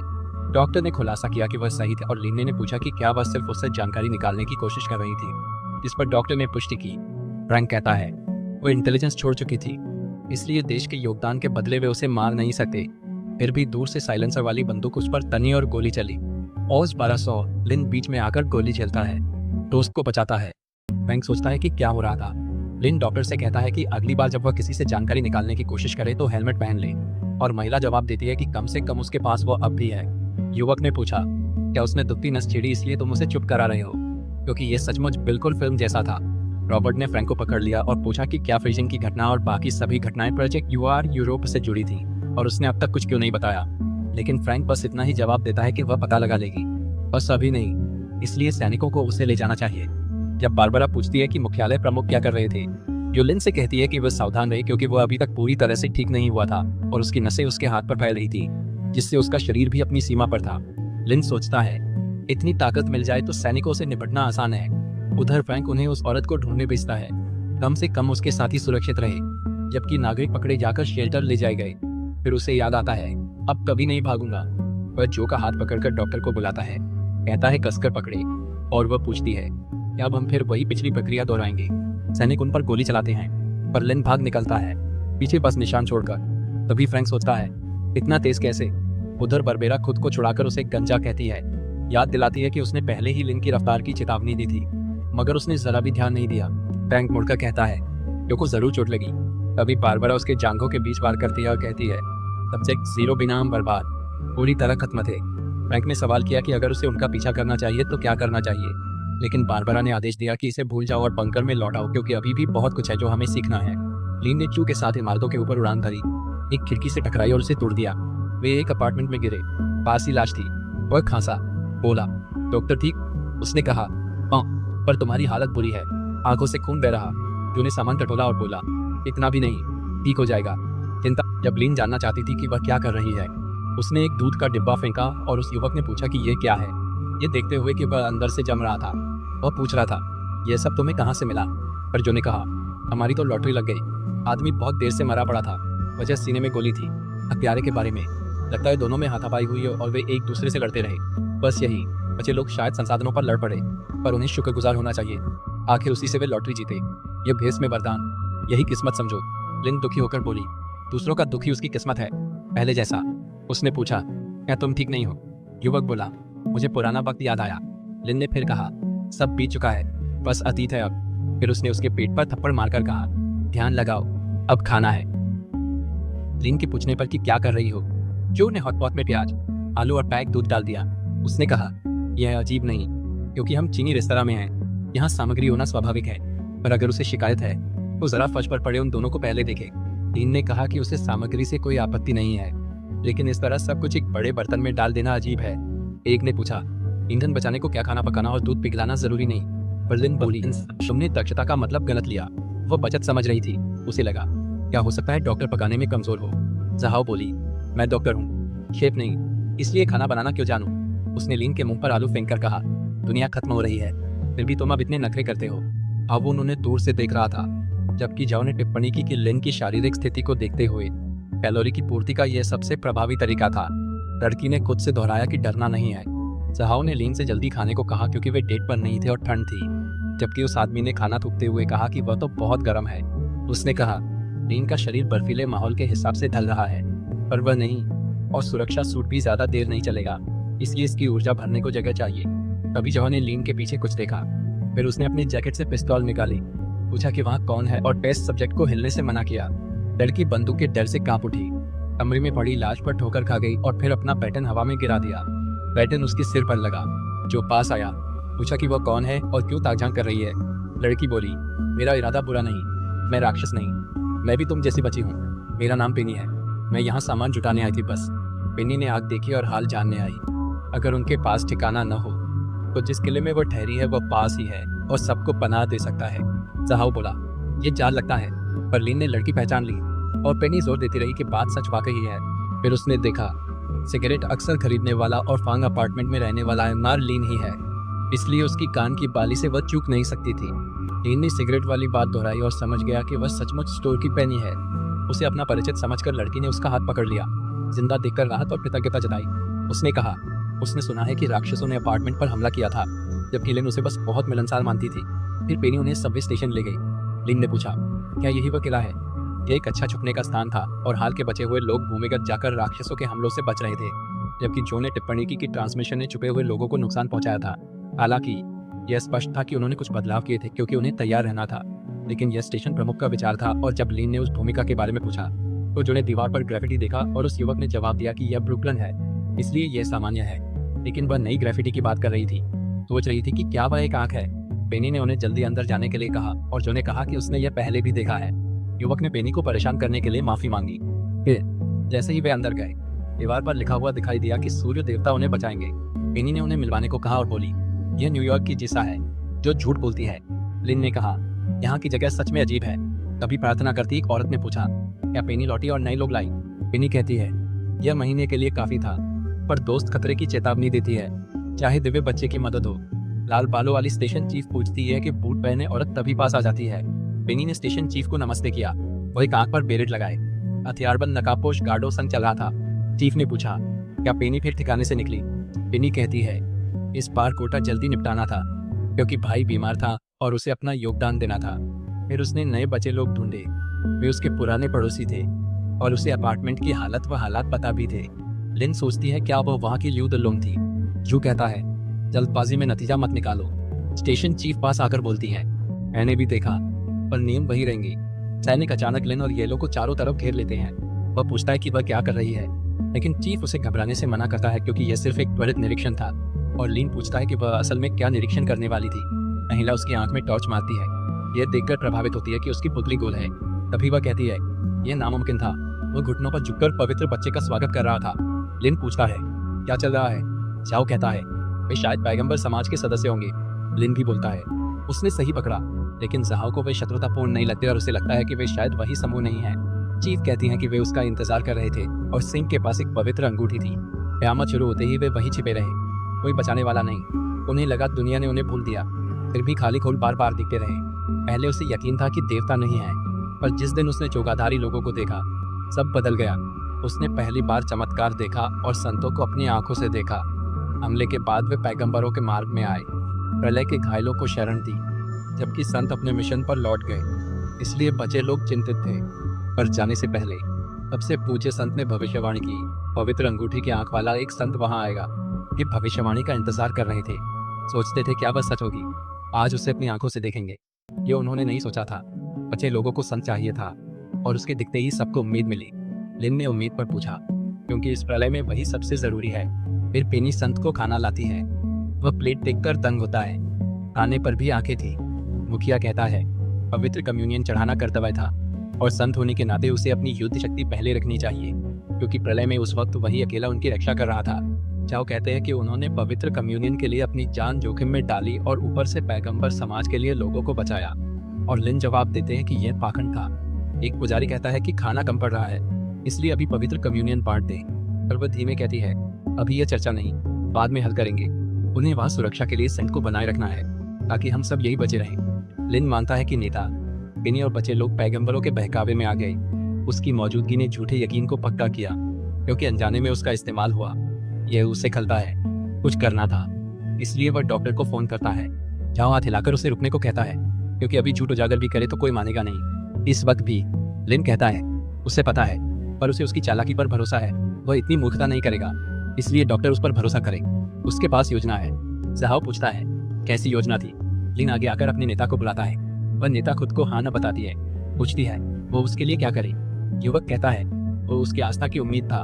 डॉक्टर ने खुलासा किया कि वह सही थे, और लिने ने पूछा कि क्या वह सिर्फ उससे जानकारी निकालने की कोशिश कर रही थी, जिस पर डॉक्टर ने पुष्टि की। फ्रैंक कहता है वो इंटेलिजेंस छोड़ चुकी थी, इसलिए देश के योगदान के बदले वे उसे मार नहीं सकते। फिर भी दूर से साइलेंसर वाली बंदूक उस पर तनी और गोली चली। ऑज 1200 लिन बीच में आकर गोली चलता है, दोस्त को बचाता है। फ्रैंक सोचता है कि क्या हो रहा था। लिन डॉक्टर से कहता है कि अगली बार जब वह किसी से जानकारी निकालने की कोशिश करे तो हेलमेट पहन ले, और महिला जवाब देती है कि कम से कम उसके पास वो अब भी है। युवक ने पूछा, क्या उसने दुखती नस छेड़ी इसलिए तुम उसे चुप करा रहे हो, क्योंकि ये सचमुच बिल्कुल फिल्म जैसा था। रॉबर्ट ने फ्रैंक को पकड़ लिया और पूछा कि क्या फ्रीजिंग की घटना और बाकी सभी घटनाएं प्रोजेक्ट यूआर यूरोप से जुड़ी थी, और उसने अब तक कुछ क्यों नहीं बताया। लेकिन फ्रैंक बस इतना ही जवाब देता है कि वह पता लगा लेगी, बस अभी नहीं, इसलिए सैनिकों को उसे ले जाना चाहिए। जब बारबरा पूछती है कि मुख्यालय प्रमुख क्या कर रहे थे, जो लिन से कहती है कि वह सावधान रहे क्योंकि वह अभी तक पूरी तरह से ठीक नहीं हुआ था और उसकी नसें उसके हाथ पर फैल रही थी, जिससे उसका शरीर भी अपनी सीमा पर था। लिन सोचता है, इतनी ताकत मिल जाए तो सैनिकों से निपटना आसान है। उधर फ्रैंक उन्हें उस औरत को ढूंढने भेजता है, कम से कम उसके साथी सुरक्षित रहे। जबकि नागरिक पकड़े जाकर शेल्टर ले जाए गए। फिर उसे याद आता है, अब कभी नहीं भागूंगा। वह जो का हाथ पकड़कर डॉक्टर को बुलाता है, कहता है कसकर पकड़े, और वह पूछती है, क्या अब हम फिर वही पिछली प्रक्रिया दोहराएंगे? सैनिक उन पर गोली चलाते हैं, पर लिन भाग निकलता है, पीछे बस निशान छोड़कर। तभी फ्रैंक सोचता है, इतना तेज कैसे? उधर बरबेरा खुद को छुड़ाकर उसे गंजा कहती है, याद दिलाती है कि उसने पहले ही लिन की रफ्तार की चेतावनी दी थी, मगर उसने जरा भी ध्यान नहीं दिया। फ्रैंक मुड़कर कहता है, को जरूर चोट लगी। तभी बारबरा उसके जांघों के बीच वार करती है और कहती है, सब्जेक्ट 0 बिना हम बर्बाद, पूरी तरह खत्म थे। फ्रैंक ने सवाल किया कि अगर उसे उनका पीछा करना चाहिए तो क्या करना चाहिए, लेकिन बारबरा ने आदेश दिया कि इसे भूल जाओ और बंकर में लौट आओ क्योंकि अभी भी बहुत कुछ है जो हमें सीखना है। लीन ने चू के साथ इमारतों के ऊपर उड़ान भरी, एक खिड़की से टकराई और उसे तोड़ दिया। वे एक अपार्टमेंट में गिरे, पास ही लाश थी। वह खांसा, बोला, डॉक्टर ठीक? उसने कहा, हाँ, पर तुम्हारी हालत बुरी है, आंखों से खून बह रहा। जू ने सामान टटोला और बोला, इतना भी नहीं, ठीक हो जाएगा, चिंता। जब लीन जानना चाहती थी कि वह क्या कर रही है, उसने एक दूध का डिब्बा फेंका और उस युवक ने पूछा कि यह क्या है। ये देखते हुए कि वह अंदर से जम रहा था, वह पूछ रहा था, यह सब तुम्हें कहाँ से मिला? पर जो ने कहा, हमारी तो लॉटरी लग गई। आदमी बहुत देर से मरा पड़ा था, वजह सीने में गोली थी। हत्यारे के बारे में लगता है दोनों में हाथापाई हुई और वे एक दूसरे से लड़ते रहे। बस यही, बचे लोग शायद संसाधनों पर लड़ पड़े, पर उन्हें शुक्रगुजार होना चाहिए। आखिर उसी से वे लॉटरी जीते। यह भेस में वरदान, यही किस्मत समझो। लिन दुखी होकर बोली, दूसरों का दुखी उसकी किस्मत है, पहले जैसा। उसने पूछा, क्या तुम ठीक नहीं हो? युवक बोला, मुझे पुराना वक्त याद आया। लिन ने फिर कहा, सब बीत चुका है, बस अतीत है अब। फिर उसने उसके पेट पर थप्पड़ मारकर कहा, ध्यान लगाओ, अब खाना है। लिन के पूछने पर कि क्या कर रही हो, जो ने हॉटपॉट में प्याज, आलू और पैक दूध डाल दिया। उसने कहा, यह अजीब नहीं, क्योंकि हम चीनी रेस्तरां में हैं, यहाँ सामग्री होना स्वाभाविक है, पर अगर उसे शिकायत है तो जरा फर्श पर पड़े उन दोनों को पहले देखे। लिन ने कहा कि उसे सामग्री से कोई आपत्ति नहीं है, लेकिन इस तरह सब कुछ एक बड़े बर्तन में डाल देना अजीब है। एक ने पूछा, ईंधन बचाने को क्या खाना पकाना और दूध पिघलाना जरूरी नहीं? पर लिन बोली, तुमने दक्षता का मतलब गलत लिया। वो बचत समझ रही थी। उसे लगा, क्या हो सकता है डॉक्टर पकाने में कमजोर हो? जहाओ बोली, मैं डॉक्टर हूँ, शेफ नहीं, इसलिए खाना बनाना क्यों जानूं? उसने लिन के मुंह पर आलू फेंक कर कहा, दुनिया खत्म हो रही है, फिर भी तुम अब इतने नखरे करते हो। अब वो उन्होंने दूर से देख रहा था, जबकि जाओ ने टिप्पणी की कि लिन की शारीरिक स्थिति को देखते हुए कैलोरी की पूर्ति का यह सबसे प्रभावी तरीका था। लड़की ने खुद से दोहराया कि डरना नहीं है। जहाओ ने लिन से जल्दी खाने को कहा क्योंकि वे डेट पर नहीं थे और ठंड थी, जबकि उस आदमी ने खाना थूकते हुए कहा कि वह तो बहुत गर्म है। उसने कहा, लिन का शरीर बर्फीले माहौल के हिसाब से ढल रहा है, पर वह नहीं, और सुरक्षा सूट भी ज्यादा देर नहीं चलेगा, इसलिए इसकी ऊर्जा भरने को जगह चाहिए। तभी जॉन ने लिन के पीछे कुछ देखा, फिर उसने अपनी जैकेट से पिस्तौल निकाली, पूछा कि वहाँ कौन है और टेस्ट सब्जेक्ट को हिलने से मना किया। लड़की बंदूक के डर से कांप उठी, कमरे में पड़ी लाश पर ठोकर खा गई और फिर अपना पैटर्न हवा में गिरा दिया। पैटर्न उसके सिर पर लगा। जो पास आया, पूछा कि वह कौन है और क्यों ताकझांक कर रही है। लड़की बोली, मेरा इरादा बुरा नहीं, मैं राक्षस नहीं, मैं भी तुम जैसी बची हूँ। मेरा नाम पेनी है, मैं यहाँ सामान जुटाने आई थी बस। पेनी ने आग देखी और हाल जानने आई। अगर उनके पास ठिकाना न हो तो जिस किले में वो ठहरी है वह पास ही है और सबको पनाह दे सकता है। जहाओ बोला, ये जाल लगता है, पर लिन ने लड़की पहचान ली और पेनी जोर देती रही कि बात सच वाकई है। फिर उसने देखा, सिगरेट अक्सर खरीदने वाला और फांग अपार्टमेंट में रहने वाला एमआर लिन ही है, इसलिए उसकी कान की बाली से वह चूक नहीं सकती थी। लिन ने सिगरेट वाली बात दोहराई और समझ गया कि वह सचमुच स्टोर की पेनी है। उसे अपना परिचित समझकर लड़की ने उसका हाथ पकड़ लिया, जिंदा देखकर राहत और कृतज्ञता जताई। उसने कहा, उसने सुना है कि राक्षसों ने अपार्टमेंट पर हमला किया था, जबकि लिन उसे बस बहुत मिलनसार मानती थी। फिर पेनी उन्हें सबवे स्टेशन ले गई। लिन ने पूछा, क्या यही वह किला है? यह एक अच्छा छुपने का स्थान था और हाल के बचे हुए लोग भूमिगत जाकर राक्षसों के हमलों से बच रहे थे, जबकि जो ने टिप्पणी की कि ट्रांसमिशन ने छुपे हुए लोगों को नुकसान पहुंचाया था। हालांकि यह स्पष्ट था कि उन्होंने कुछ बदलाव किए थे क्योंकि उन्हें तैयार रहना था, लेकिन यह स्टेशन प्रमुख का विचार था। और जब लिन ने उस भूमिका के बारे में पूछा तो जो ने दीवार पर ग्राफिटी देखा और उस युवक ने जवाब दिया कि यह ब्रुकलिन है, इसलिए यह सामान्य है। लेकिन वह नई ग्राफिटी की बात कर रही थी, सोच रही थी कि क्या वह एक आंख है। पेनी ने उन्हें जल्दी अंदर जाने के लिए कहा और जो ने कहा कि उसने यह पहले भी देखा है। युवक ने पेनी को परेशान करने के लिए माफी मांगी। फिर जैसे ही वे अंदर गए, दीवार पर लिखा हुआ दिखाई दिया कि सूर्य देवता उन्हें बचाएंगे। पेनी ने उन्हें मिलवाने को कहा और बोली, यह न्यूयॉर्क की जिसा है जो झूठ बोलती है। लिन ने कहा, यहाँ की जगह सच में अजीब है। तभी प्रार्थना करती एक औरत ने पूछा, क्या पेनी लौटी और नए लोग लाई? पेनी कहती है, यह महीने के लिए काफी था, पर दोस्त खतरे की चेतावनी देती है, चाहे दिव्य बच्चे की मदद हो। लाल बालों वाली स्टेशन चीफ पूछती है कि बूट पहने औरत तभी पास आ जाती है। पेनी ने स्टेशन चीफ को नमस्ते किया। वो एक आंख पर बेरेट लगाए हथियारबंद नकाबपोश गार्डों संग चल रहा था। चीफ ने पूछा, क्या पेनी फिर ठिकाने से निकली? पेनी कहती है, इस बार कोटा जल्दी निपटाना था क्योंकि भाई बीमार था और उसे अपना योगदान देना था। फिर उसने नए बचे लोग ढूंढे, वे उसके पुराने पड़ोसी थे और उसे अपार्टमेंट की हालत व हालात पता भी थे। लिन सोचती है क्या वह वहाँ की ल्यू दलोंग थी। जू कहता है, जल्दबाजी में नतीजा मत निकालो। स्टेशन चीफ पास आकर बोलती है, मैंने भी देखा, पर नियम वही रहेंगे। सैनिक अचानक लिन और येलो को चारों तरफ घेर लेते हैं। वह पूछता है कि वह क्या कर रही है, लेकिन चीफ उसे घबराने से मना करता है क्योंकि यह सिर्फ एक त्वरित निरीक्षण था। और लिन पूछता है कि वह असल में क्या निरीक्षण करने वाली थी। महिला उसकी आंख में टॉर्च मारती है। यह देखकर प्रभावित होती है कि उसकी पुतली गोल है। तभी वह कहती है, यह नामुमकिन था। वह घुटनों पर झुककर पवित्र बच्चे का स्वागत कर रहा था। लिन पूछता है, क्या चल रहा है? जाओ कहता है, वे शायद पैगंबर समाज के सदस्य होंगे। लिन भी बोलता है, उसने सही पकड़ा, लेकिन जहाओ को वे शत्रुतापूर्ण नहीं लगते और उसे लगता है कि वे शायद वही समूह नहीं है। चीफ कहती हैं कि वे उसका इंतजार कर रहे थे और सिंह के पास एक पवित्र अंगूठी थी। कयामत शुरू होते ही वे वहीं छिपे रहे, कोई बचाने वाला नहीं। उन्हें लगा दुनिया ने उन्हें भूल दिया, फिर भी खाली खोल बार बार दिखते रहे। पहले उसे यकीन था कि देवता नहीं है, पर जिस दिन उसने चौगाधारी लोगों को देखा, सब बदल गया। उसने पहली बार चमत्कार देखा और संतों को अपनी आंखों से देखा। हमले के बाद वे पैगंबरों के मार्ग में आए, प्रलय के घायलों को शरण दी, जबकि संत अपने मिशन पर लौट गए। इसलिए बचे लोग चिंतित थे। पर जाने से पहले सबसे पूज्य संत ने भविष्यवाणी की, पवित्र अंगूठी की आंख वाला एक संत वहां आएगा। ये भविष्यवाणी का इंतजार कर रहे थे, सोचते थे क्या वह सच होगी। आज उसे अपनी आंखों से देखेंगे। ये उन्होंने नहीं सोचा था। बचे लोगों को संत चाहिए था और उसके दिखते ही सबको उम्मीद मिली। लिन ने उम्मीद पर पूछा, क्योंकि इस प्रलय में वही सबसे जरूरी है। फिर पेनी संत को खाना लाती है। वह प्लेट देखकर दंग होता है। खाने पर भी आंखें थी। मुखिया कहता है, पवित्र कम्युनियन चढ़ाना कर्तव्य था और संत होने के नाते उसे अपनी युद्ध शक्ति पहले रखनी चाहिए, क्योंकि प्रलय में उस वक्त वही अकेला उनकी रक्षा कर रहा था। चाओ कहते हैं कि उन्होंने पवित्र कम्युनियन के लिए अपनी जान जोखिम में डाली और ऊपर से पैगंबर समाज के लिए लोगों को बचाया। और लिन जवाब देते हैं कि यह पाखंड था। एक पुजारी कहता है कि खाना कम पड़ रहा है, इसलिए अभी पवित्र कम्युनियन बांट दें। पर वह धीमे कहती है, अभी यह चर्चा नहीं, बाद में हल करेंगे। उन्हें वहां सुरक्षा के लिए संत को बनाए रखना है ताकि हम सब यही बचे रहें। लिन मानता है कि नेता पेनी और बचे लोग पैगंबरों के बहकावे में आ गए। उसकी मौजूदगी ने झूठे यकीन को पक्का किया, क्योंकि अनजाने में उसका इस्तेमाल हुआ। यह उसे खलता है, कुछ करना था। इसलिए वह डॉक्टर को फोन करता है। जाओ हाथ हिलाकर उसे रुकने को कहता है, क्योंकि अभी झूठ उजागर भी करे तो कोई मानेगा नहीं। इस वक्त भी लिन कहता है, उसे पता है, पर उसे उसकी चालाकी पर भरोसा है। वह इतनी मूर्खता नहीं करेगा, इसलिए डॉक्टर उस पर भरोसा करे। उसके पास योजना है। जहाओ पूछता है, कैसी योजना थी? लिन आगे आकर अपने नेता को बुलाता है। वह नेता खुद को हाँ न बताती है। पूछती है, वो उसके लिए क्या करे? युवक कहता है, वो उसकी आस्था की उम्मीद था।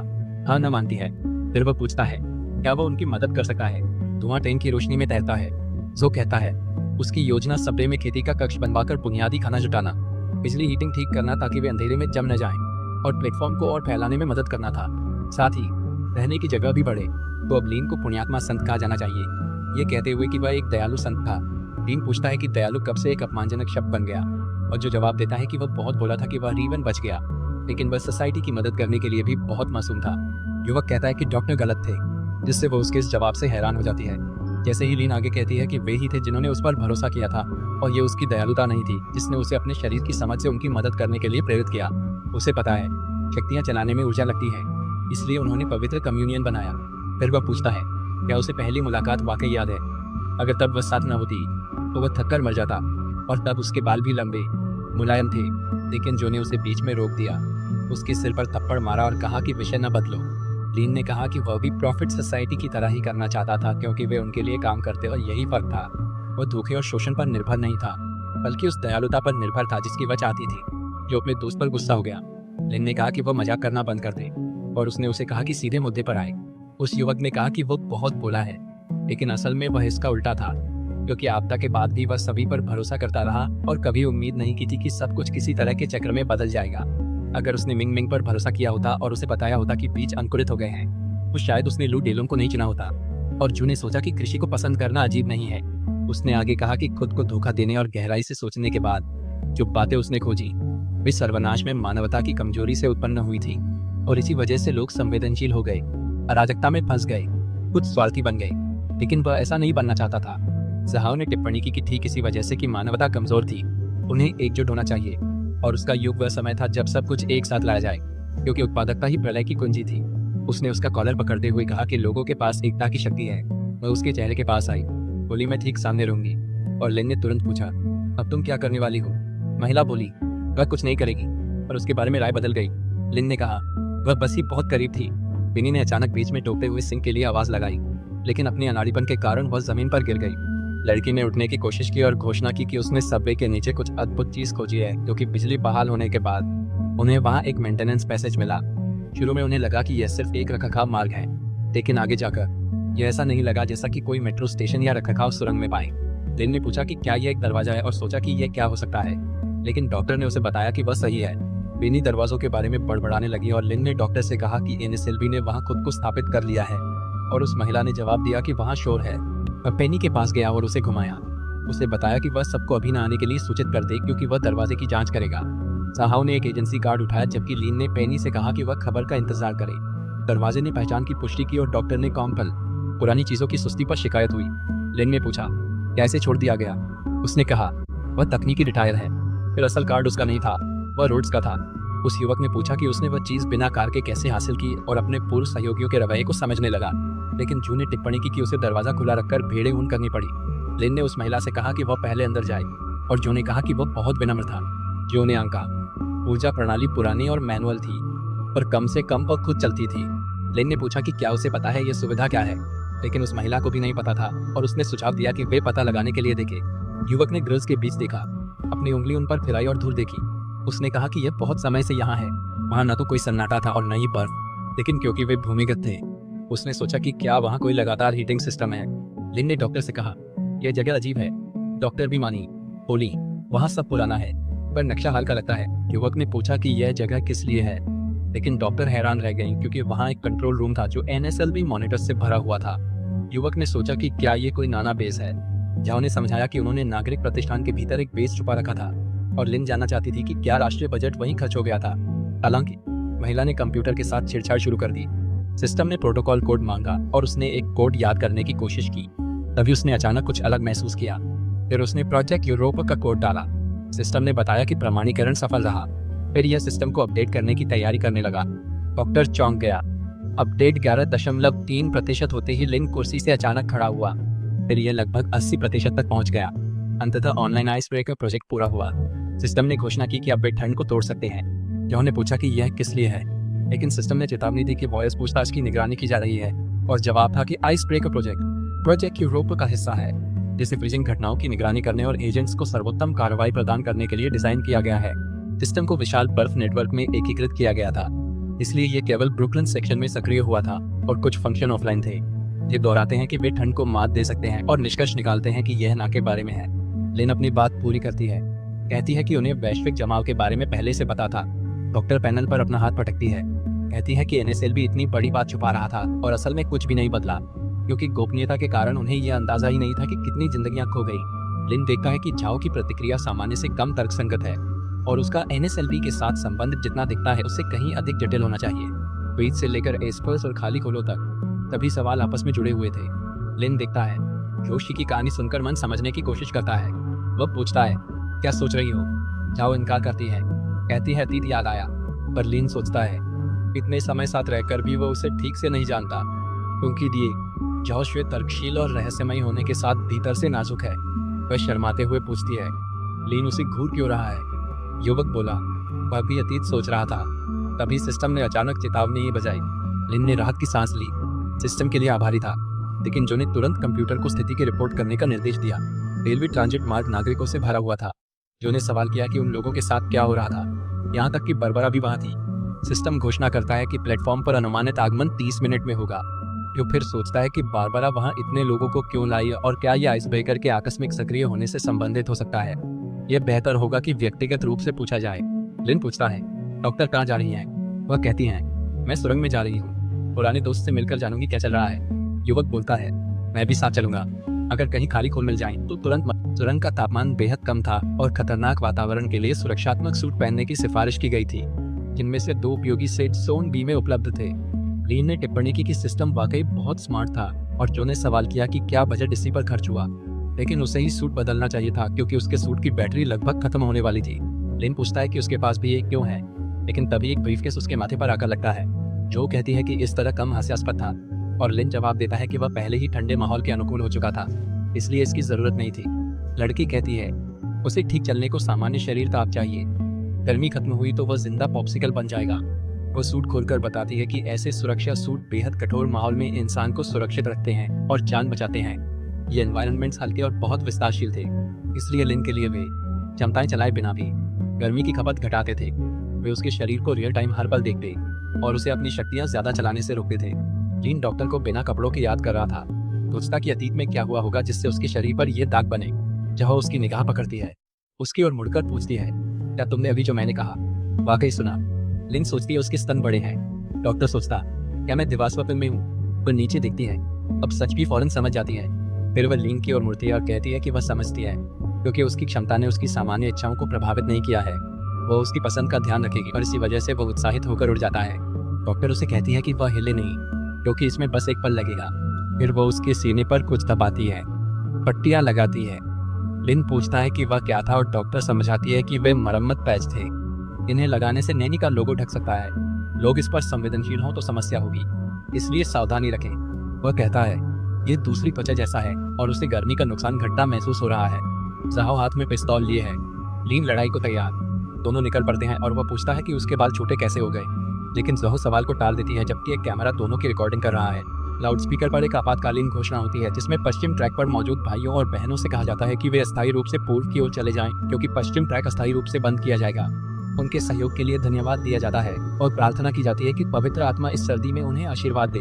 हाँ न मानती है। फिर वह पूछता है, क्या वो उनकी मदद कर सकता है? धुआं ट्रेन की रोशनी में तैरता है। जो कहता है, उसकी योजना सबरे में खेती का कक्ष बनवाकर बुनियादी खाना जुटाना, बिजली हीटिंग ठीक करना ताकि वे अंधेरे में जम न जाएं, और प्लेटफॉर्म को और फैलाने में मदद करना था। साथ ही रहने की जगह भी बढ़े। तो अब लीन को पुण्यात्मा संत कहा जाना चाहिए, ये कहते हुए कि वह एक दयालु संत था। लीन पूछता है कि दयालु कब से एक अपमानजनक शब्द बन गया, और जो जवाब देता है कि वह बहुत बोला था कि वह रीवन बच गया, लेकिन वह सोसाइटी की मदद करने के लिए भी बहुत मासूम था। युवक कहता है कि डॉक्टर गलत थे, जिससे वह उसके इस जवाब से हैरान हो जाती है। जैसे ही लीन आगे कहती है कि वे ही थे जिन्होंने उस पर भरोसा किया था, और ये उसकी दयालुता नहीं थी जिसने उसे अपने शरीर की समझ से उनकी मदद करने के लिए प्रेरित किया। उसे पता है शक्तियाँ चलाने में ऊर्जा लगती है, इसलिए उन्होंने पवित्र कम्युनियन बनाया। फिर वह पूछता है, क्या उसे पहली मुलाकात वाकई याद है? अगर तब वह साथ न होती तो वह थककर मर जाता, और तब उसके बाल भी लंबे मुलायम थे। लेकिन जो ने उसे बीच में रोक दिया, उसके सिर पर थप्पड़ मारा और कहा कि विषय न बदलो। लीन ने कहा कि वह भी प्रॉफिट सोसाइटी की तरह ही करना चाहता था, क्योंकि वे उनके लिए काम करते और यही फर्क था। वह धोखे और शोषण पर निर्भर नहीं था, बल्कि उस दयालुता पर निर्भर था जिसकी वह चाहती थी। जो अपने दोस्त पर गुस्सा हो गया। लिन ने कहा कि वह मजाक करना बंद कर दे, और उसने उसे कहा कि सीधे मुद्दे पर आए। उस युवक ने कहा कि वह बहुत बोला है, लेकिन असल में वह इसका उल्टा था, क्योंकि आपदा के बाद भी वह सभी पर भरोसा करता रहा और कभी उम्मीद नहीं की थी कि सब कुछ किसी तरह के चक्र में बदल जाएगा। अगर उसने मिंग मिंग पर भरोसा किया होता और उसे बताया होता कि बीज अंकुरित हो गए हैं, तो शायद उसने लू डेलोंग को नहीं चुना होता। और जू ने सोचा कि कृषि को पसंद करना अजीब नहीं है। उसने आगे कहा कि खुद को धोखा देने और गहराई से सोचने के बाद जो बातें उसने खोजी वे सर्वनाश में मानवता की कमजोरी से उत्पन्न हुई थी, और इसी वजह से लोग संवेदनशील हो गए, अराजकता में फंस गए, कुछ स्वार्थी बन गए। लेकिन वह ऐसा नहीं बनना चाहता था। ज़हाओ ने टिप्पणी की कि ठीक इसी वजह से कि मानवता कमजोर थी, उन्हें एकजुट होना चाहिए, और उसका युग वह समय था जब सब कुछ एक साथ लाया जाए, क्योंकि उत्पादकता ही प्रलय की कुंजी थी। उसने उसका कॉलर पकड़ते हुए कहा कि लोगों के पास एकता की शक्ति है। वह उसके चेहरे के पास आई, बोली, मैं ठीक सामने रहूंगी। और लिन ने तुरंत पूछा, अब तुम क्या करने वाली हो? महिला बोली, वह कुछ नहीं करेगी। और उसके बारे में राय बदल गई। लिन ने कहा, वह बस ही बहुत करीब थी। विनी ने अचानक बीच में टोकते हुए सिंह के लिए आवाज लगाई, लेकिन अपनी अनाड़ीपन के कारण वह जमीन पर गिर गई। लड़की ने उठने की कोशिश की और घोषणा की कि उसने सबवे के नीचे कुछ अद्भुत चीज खोजी है, क्योंकि बिजली बहाल होने के बाद उन्हें वहां एक मेंटेनेंस पैसेज मिला। शुरू में उन्हें लगा कि यह सिर्फ एक रखरखाव मार्ग है, लेकिन आगे जाकर यह ऐसा नहीं लगा जैसा कि कोई मेट्रो स्टेशन या रखरखाव सुरंग में पाए। लिन ने पूछा कि क्या यह एक दरवाजा है, और सोचा कि यह क्या हो सकता है, लेकिन डॉक्टर ने उसे बताया कि वह सही है। बेनी दरवाजों के बारे में बड़बड़ाने लगी और लिन ने डॉक्टर से कहा कि एनएसएलवी ने वहां खुद को स्थापित कर लिया है, और उस महिला ने जवाब दिया कि वहां शोर है। वह पेनी के पास गया और उसे घुमाया। उसे बताया कि वह सबको अभी न आने के लिए सूचित कर दे, क्योंकि वह दरवाजे की जांच करेगा। ज़हाओ ने एक एजेंसी कार्ड उठाया, जबकि लिन ने पेनी से कहा कि वह खबर का इंतजार करे। दरवाजे ने पहचान की पुष्टि की और डॉक्टर ने कॉम्पल पुरानी चीजों की सुस्ती पर शिकायत हुई। लिन ने पूछा, कैसे छोड़ दिया गया? उसने कहा, वह तकनीकी रिटायर है। फिर असल कार्ड उसका नहीं था, वह रोड्स का था। उस युवक ने पूछा कि उसने वह चीज बिना कार के कैसे हासिल की, और अपने पूर्व सहयोगियों के रवैये को समझने लगा। लेकिन जू ने टिप्पणी की कि उसे दरवाजा खुला रखकर भेड़े ऊन करनी पड़ी। लिन ने उस महिला से कहा कि वह पहले अंदर जाए, और जू ने कहा कि वह बहुत विनम्र था। जू ने आंका, ऊर्जा प्रणाली पुरानी और मैनुअल थी, पर कम से कम वह खुद चलती थी। लिन ने पूछा कि क्या उसे पता है यह सुविधा क्या है, लेकिन उस महिला को भी नहीं पता था, और उसने सुझाव दिया कि वे पता लगाने के लिए देखे। युवक ने ग्रिल्स के बीच देखा, अपनी उंगली उन पर फिराई और धूल देखी। उसने कहा कि यह बहुत समय से यहाँ है। वहाँ न तो कोई सन्नाटा था और न ही बर्फ, लेकिन क्योंकि वे भूमिगत थे, उसने सोचा कि क्या वहाँ कोई लगातार हीटिंग सिस्टम है। लिन ने डॉक्टर से कहा, यह जगह अजीब है। डॉक्टर भी मानी, बोली, वहाँ सब पुराना है, पर नक्शा हाल का लगता है। युवक ने पूछा कि यह जगह किस लिए है, लेकिन डॉक्टर हैरान रह गई, क्योंकि वहाँ एक कंट्रोल रूम था जो एनएसएलवी मॉनिटर से भरा हुआ था। युवक ने सोचा कि क्या ये कोई नाना बेस है। जाओ ने समझाया कि उन्होंने नागरिक प्रतिष्ठान के भीतर एक बेस छुपा रखा था, और लिन जानना चाहती थी कि क्या राष्ट्रीय बजट वहीं खर्च हो गया था। हालांकि महिला ने कंप्यूटर के साथ छेड़छाड़ शुरू कर दी। सिस्टम ने प्रोटोकॉल कोड मांगा और उसने एक कोड याद करने की कोशिश की। तभी उसने अचानक कुछ अलग महसूस किया। फिर उसने प्रोजेक्ट यूरोप का कोड डाला। सिस्टम ने बताया कि प्रमाणीकरण सफल रहा। फिर यह सिस्टम को अपडेट करने की तैयारी करने लगा। डॉक्टर चौंक गया। अपडेट 11.3% होते ही लिन कुर्सी से अचानक खड़ा हुआ। फिर यह लगभग 80% तक पहुंच गया। अंततः ऑनलाइन आइस ब्रेकर प्रोजेक्ट पूरा हुआ। सिस्टम ने घोषणा की कि अब वे ठंड को तोड़ सकते हैं। जॉन ने पूछा कि यह किस लिए है, लेकिन सिस्टम ने चेतावनी दी कि वॉयस पूछताछ की निगरानी की जा रही है, और जवाब था कि आइस ब्रेकर प्रोजेक्ट यूरोप का हिस्सा है, जिसे फ्रीजिंग घटनाओं की निगरानी करने और एजेंट्स को सर्वोत्तम कार्रवाई प्रदान करने के लिए डिजाइन किया गया है। सिस्टम को विशाल बर्फ नेटवर्क में एकीकृत किया गया था, इसलिए यह केवल ब्रुकलिन सेक्शन में सक्रिय हुआ था और कुछ फंक्शन ऑफलाइन थे। ये दोहराते हैं कि वे ठंड को मात दे सकते हैं और निष्कर्ष निकालते हैं कि यह ना के बारे में है। लिन अपनी बात पूरी करती है, कहती है कि उन्हें वैश्विक जमाव के बारे में पहले से पता था। डॉक्टर पैनल पर अपना हाथ पटकती है, कहती है कि एनएसएलवी इतनी बड़ी बात छुपा रहा था और असल में कुछ भी नहीं बदला, क्योंकि गोपनीयता के कारण उन्हें यह अंदाजा ही नहीं था कि कितनी जिंदगियां खो गई। लिन देखता है कि झाओ की प्रतिक्रिया सामान्य से कम तर्कसंगत है और उसका एनएसएलवी के साथ संबंध जितना दिखता है उससे कहीं अधिक जटिल होना चाहिए। बीच से लेकर एस्पर्स और खाली खोलो तक सभी सवाल आपस में जुड़े हुए थे। लिन देखता है, जोशी की कहानी सुनकर मन समझने की कोशिश करता है। वह पूछता है, क्या सोच रही हो? झाओ इनकार करती है, कहती है अतीत याद आया। पर लिन सोचता है, इतने समय साथ रहकर भी वह उसे ठीक से नहीं जानता, क्योंकि दिए झाओ श्वेत तर्कशील और रहस्यमयी होने के साथ भीतर से नाजुक है। वह शर्माते हुए पूछती है, लिन उसे घूर क्यों रहा है? युवक बोला, वह भी अतीत सोच रहा था। तभी सिस्टम ने अचानक चेतावनी ही बजाई। लिन ने राहत की सांस ली। सिस्टम के लिए आभारी था, लेकिन जो ने तुरंत कंप्यूटर को स्थिति की रिपोर्ट करने का निर्देश दिया। रेलवे ट्रांजिट मार्ग नागरिकों से भरा हुआ था। जो ने सवाल किया कि उन लोगों के साथ क्या हो रहा था, यहाँ तक कि बारबरा भी वहाँ थी। सिस्टम घोषणा करता है कि प्लेटफॉर्म पर अनुमानित आगमन 30 मिनट में होगा। जो फिर सोचता है कि बारबरा वहाँ इतने लोगों को क्यों लाई और क्या यह आइस ब्रेकर के आकस्मिक सक्रिय होने से संबंधित हो सकता है। यह बेहतर होगा कि व्यक्तिगत रूप से पूछा जाए। लिन पूछता है, डॉक्टर कहाँ जा रही हैं? वह कहती हैं, मैं सुरंग में जा रही हूँ, पुराने दोस्त से मिलकर जानूंगी क्या चल रहा है। युवक बोलता है, मैं भी साथ चलूंगा, अगर कहीं खाली खून मिल जाए तो तुरंत मत। सुरंग का तापमान बेहद कम था और खतरनाक वातावरण के लिए सुरक्षात्मक सूट पहनने की सिफारिश की गई थी, जिनमें से 2 उपयोगी सेट जोन बी में उपलब्ध थे। लीन ने टिप्पणी की कि सिस्टम वाकई बहुत स्मार्ट था और जो ने सवाल किया कि क्या बजट इसी पर खर्च हुआ, लेकिन उसे ही सूट बदलना चाहिए था क्योंकि उसके सूट की बैटरी लगभग खत्म होने वाली थी। लिन पूछता है कि उसके पास भी एक क्यों है, लेकिन तभी एक ब्रीफकेस उसके माथे पर आकर लगता है। जो कहती है कि इस तरह कम हास्यास्पद था और लिन जवाब देता है कि वह पहले ही ठंडे माहौल के अनुकूल हो चुका था, इसलिए इसकी जरूरत नहीं थी। लड़की कहती है, उसे ठीक चलने को सामान्य शरीर ताप चाहिए, गर्मी खत्म हुई तो वह जिंदा पॉप्सिकल बन जाएगा। वो सूट खोलकर बताती है कि ऐसे सुरक्षा सूट बेहद कठोर माहौल में इंसान को सुरक्षित रखते हैं और जान बचाते हैं। ये एनवायरनमेंट्स हल्के और बहुत विस्तारशील थे, इसलिए लिन के लिए वे क्षमताएं चलाए बिना भी गर्मी की खपत घटाते थे। वे उसके शरीर को रियल टाइम हर पल देखते और उसे अपनी शक्तियां ज्यादा चलाने से रोकते थे। लिन डॉक्टर को बिना कपड़ों के याद कर रहा था, सोचता कि अतीत में क्या हुआ होगा जिससे उसके शरीर पर यह दाग बने। जब उसकी निगाह पकड़ती है, उसकी ओर मुड़कर पूछती है, क्या तुमने अभी जो मैंने कहा वाकई सुना? लिन सोचती है उसके स्तन बड़े हैं। डॉक्टर सोचता, क्या मैं दीवार स्वप्न में हूँ? वह नीचे दिखती है, अब सच भी फौरन समझ जाती है। फिर वह लिन की ओर मुड़ती है और कहती है कि वह समझती है क्योंकि उसकी क्षमता ने उसकी सामान्य इच्छाओं को प्रभावित नहीं किया है। वह उसकी पसंद का ध्यान रखेगी और इसी वजह से वह उत्साहित होकर उड़ जाता है। डॉक्टर उसे कहती है कि वह हिले नहीं क्योंकि इसमें बस एक पल लगेगा। फिर वह उसके सीने पर कुछ दबाती है, पट्टियां लगाती है। लिन पूछता है कि वह क्या था और डॉक्टर समझाती है कि वे मरम्मत पैच थे, इन्हें लगाने से नैनी का लोगो ढक सकता है। लोग इस पर संवेदनशील हों तो समस्या होगी, इसलिए सावधानी रखें। वह कहता है, ये दूसरी त्वचा जैसा है और उसे गर्मी का नुकसान घटता महसूस हो रहा है। जाहो हाथ में पिस्तौल लिए है। लीन लड़ाई को तैयार, दोनों निकल पड़ते हैं और वह पूछता है कि उसके बाल छोटे कैसे हो गए, लेकिन जहो सवाल को टाल देती है जबकि एक कैमरा दोनों की रिकॉर्डिंग कर रहा है। लाउडस्पीकर पर एक आपातकालीन घोषणा होती है जिसमें पश्चिम ट्रैक पर मौजूद भाइयों और बहनों से कहा जाता है कि वे अस्थायी रूप से पूर्व की ओर चले जाएं क्योंकि पश्चिम ट्रैक अस्थायी रूप से बंद किया जाएगा। उनके सहयोग के लिए धन्यवाद दिया जाता है और प्रार्थना की जाती है कि पवित्र आत्मा इस सर्दी में उन्हें आशीर्वाद दे।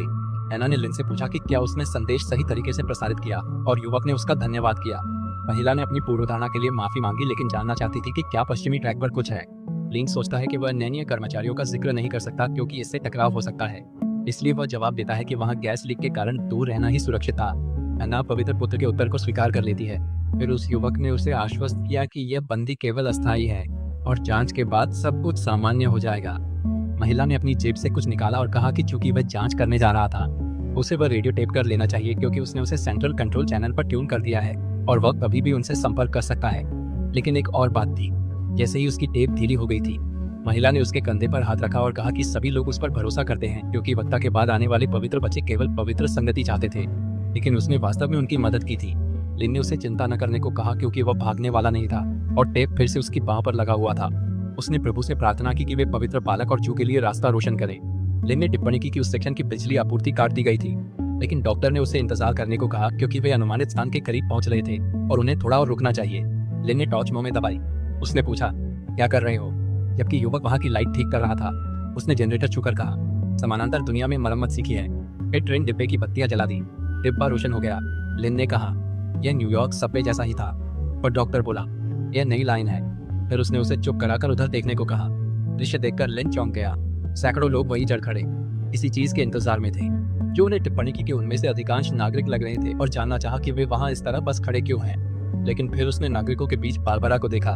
एना ने लिन से पूछा कि क्या उसने संदेश सही तरीके से प्रसारित किया और युवक ने उसका धन्यवाद किया। महिला ने अपनी पूर्वधारणा के लिए माफी मांगी लेकिन जानना चाहती थी कि क्या पश्चिमी ट्रैक पर कुछ है। लिन सोचता है कि वह नैनीय कर्मचारियों का जिक्र नहीं कर सकता क्योंकि इससे टकराव हो सकता है, इसलिए वह जवाब देता है कि वहाँ गैस लीक के कारण दूर रहना ही सुरक्षित था। एना पवित्र पुत्र के उत्तर को स्वीकार कर लेती है। फिर उस युवक ने उसे आश्वस्त किया कि यह बंदी केवल अस्थायी है और जांच के बाद सब कुछ सामान्य हो जाएगा। महिला ने अपनी जेब से कुछ निकाला और कहा कि चूंकि वह जांच करने जा रहा था, उसे वह रेडियो टेप कर लेना चाहिए क्योंकि उसने उसे सेंट्रल कंट्रोल चैनल पर ट्यून कर दिया है और वह कभी भी उनसे संपर्क कर सकता है। लेकिन एक और बात थी, जैसे ही उसकी टेप ढीली हो गई थी, महिला ने उसके कंधे पर हाथ रखा और कहा कि सभी लोग उस पर भरोसा करते हैं क्योंकि वक्ता के बाद आने वाले पवित्र बच्चे केवल पवित्र संगति चाहते थे, लेकिन उसने वास्तव में उनकी मदद की थी। लिन ने उसे चिंता न करने को कहा क्योंकि वह भागने वाला नहीं था और टेप फिर से उसकी बाह पर लगा हुआ था। उसने प्रभु से प्रार्थना की कि वे पवित्र बालक और जू के लिए रास्ता रोशन करें। लिन ने टिप्पणी की कि उस सेक्शन की बिजली आपूर्ति काट दी गई थी, लेकिन डॉक्टर ने उसे इंतजार करने को कहा क्योंकि वे अनुमानित स्थान के करीब पहुंच रहे थे और उन्हें थोड़ा और रुकना चाहिए। लिन ने टॉर्च मुंह में दबाई। उसने पूछा, क्या कर रहे हो? जबकि युवक वहां की लाइट ठीक कर रहा था। उसने जनरेटर छूकर कहा, समानांतर दुनिया में मरम्मत सीखी है। फिर ट्रेन डिब्बे की बत्तियां जला दी, डिब्बा रोशन हो गया। लिन ने कहा, यह न्यूयॉर्क सबवे जैसा ही था। पर डॉक्टर बोला, यह नई लाइन है। फिर उसने उसे चुप कराकर उधर देखने को कहा। दृश्य देखकर लिन चौंक गया। सैकड़ों लोग वहीं जड़ खड़े किसी चीज के इंतजार में थे। जो ने टिप्पणी की कि उनमें से अधिकांश नागरिक लग रहे थे और जानना चाहा कि वे वहां इस तरह बस खड़े क्यों हैं। लेकिन फिर उसने नागरिकों के बीच बारबरा को देखा।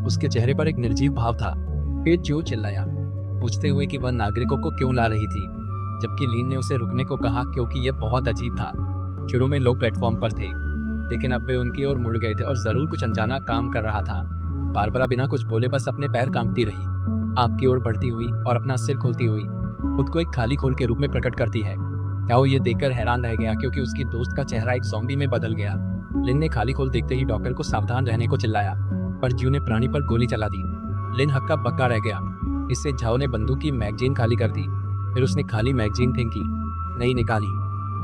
उसके चेहरे पर एक निर्जीव भाव था। फिर जो चिल्लाया, पूछते हुए कि वह नागरिकों को क्यों ला रही थी, जबकि लीन ने उसे रुकने को कहा क्योंकि यह बहुत अजीब था। शुरू में लोग प्लेटफॉर्म पर थे, लेकिन अब वे उनकी ओर मुड़ गए थे और जरूर कुछ अनजाना काम कर रहा था। बारबरा बिना कुछ बोले बस अपने पैर कांपती रही, आग की ओर बढ़ती हुई और अपना सिर खोलती हुई खुद को एक खाली खोल के रूप में प्रकट करती है। क्या वो ये देखकर हैरान रह गया क्योंकि उसकी दोस्त का चेहरा एक ज़ॉम्बी में बदल गया। लिन ने खाली खोल देखते ही डॉक्टर को सावधान रहने को चिल्लाया, पर ज्यू ने प्राणी पर गोली चला दी। लिन हक्का बक्का रह गया। इससे झाओ ने बंदूक की मैगजीन खाली कर दी। फिर उसने खाली मैगजीन फेंकी, नई निकाली,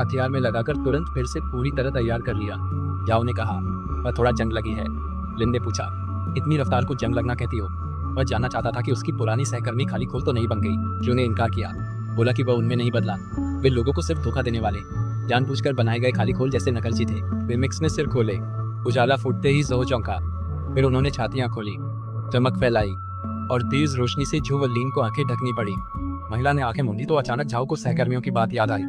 हथियार में लगाकर तुरंत फिर से पूरी तरह तैयार कर लिया। झाओ ने कहा, वह थोड़ा जंग लगी है। लिन ने पूछा, इतनी रफ्तार को जंग लगना कहती हो? वह जानना चाहता था कि उसकी पुरानी सहकर्मी खाली खोल तो नहीं बन गई। ज्यू ने इनकार किया, बोला कि वह उनमें नहीं बदला। वे लोगों को सिर्फ धोखा देने वाले, जानबूझकर बनाए गए खाली खोल जैसे नकलची थे। विमिक्स ने सिर खोले, उजाला फूटते ही ज़ो चौंका। फिर उन्होंने छातियां खोली, चमक फैलाई और तेज रोशनी से जो लिन को आंखें ढकनी पड़ी। महिला ने आंखें मूंदी तो अचानक झाओ को सहकर्मियों की बात याद आई।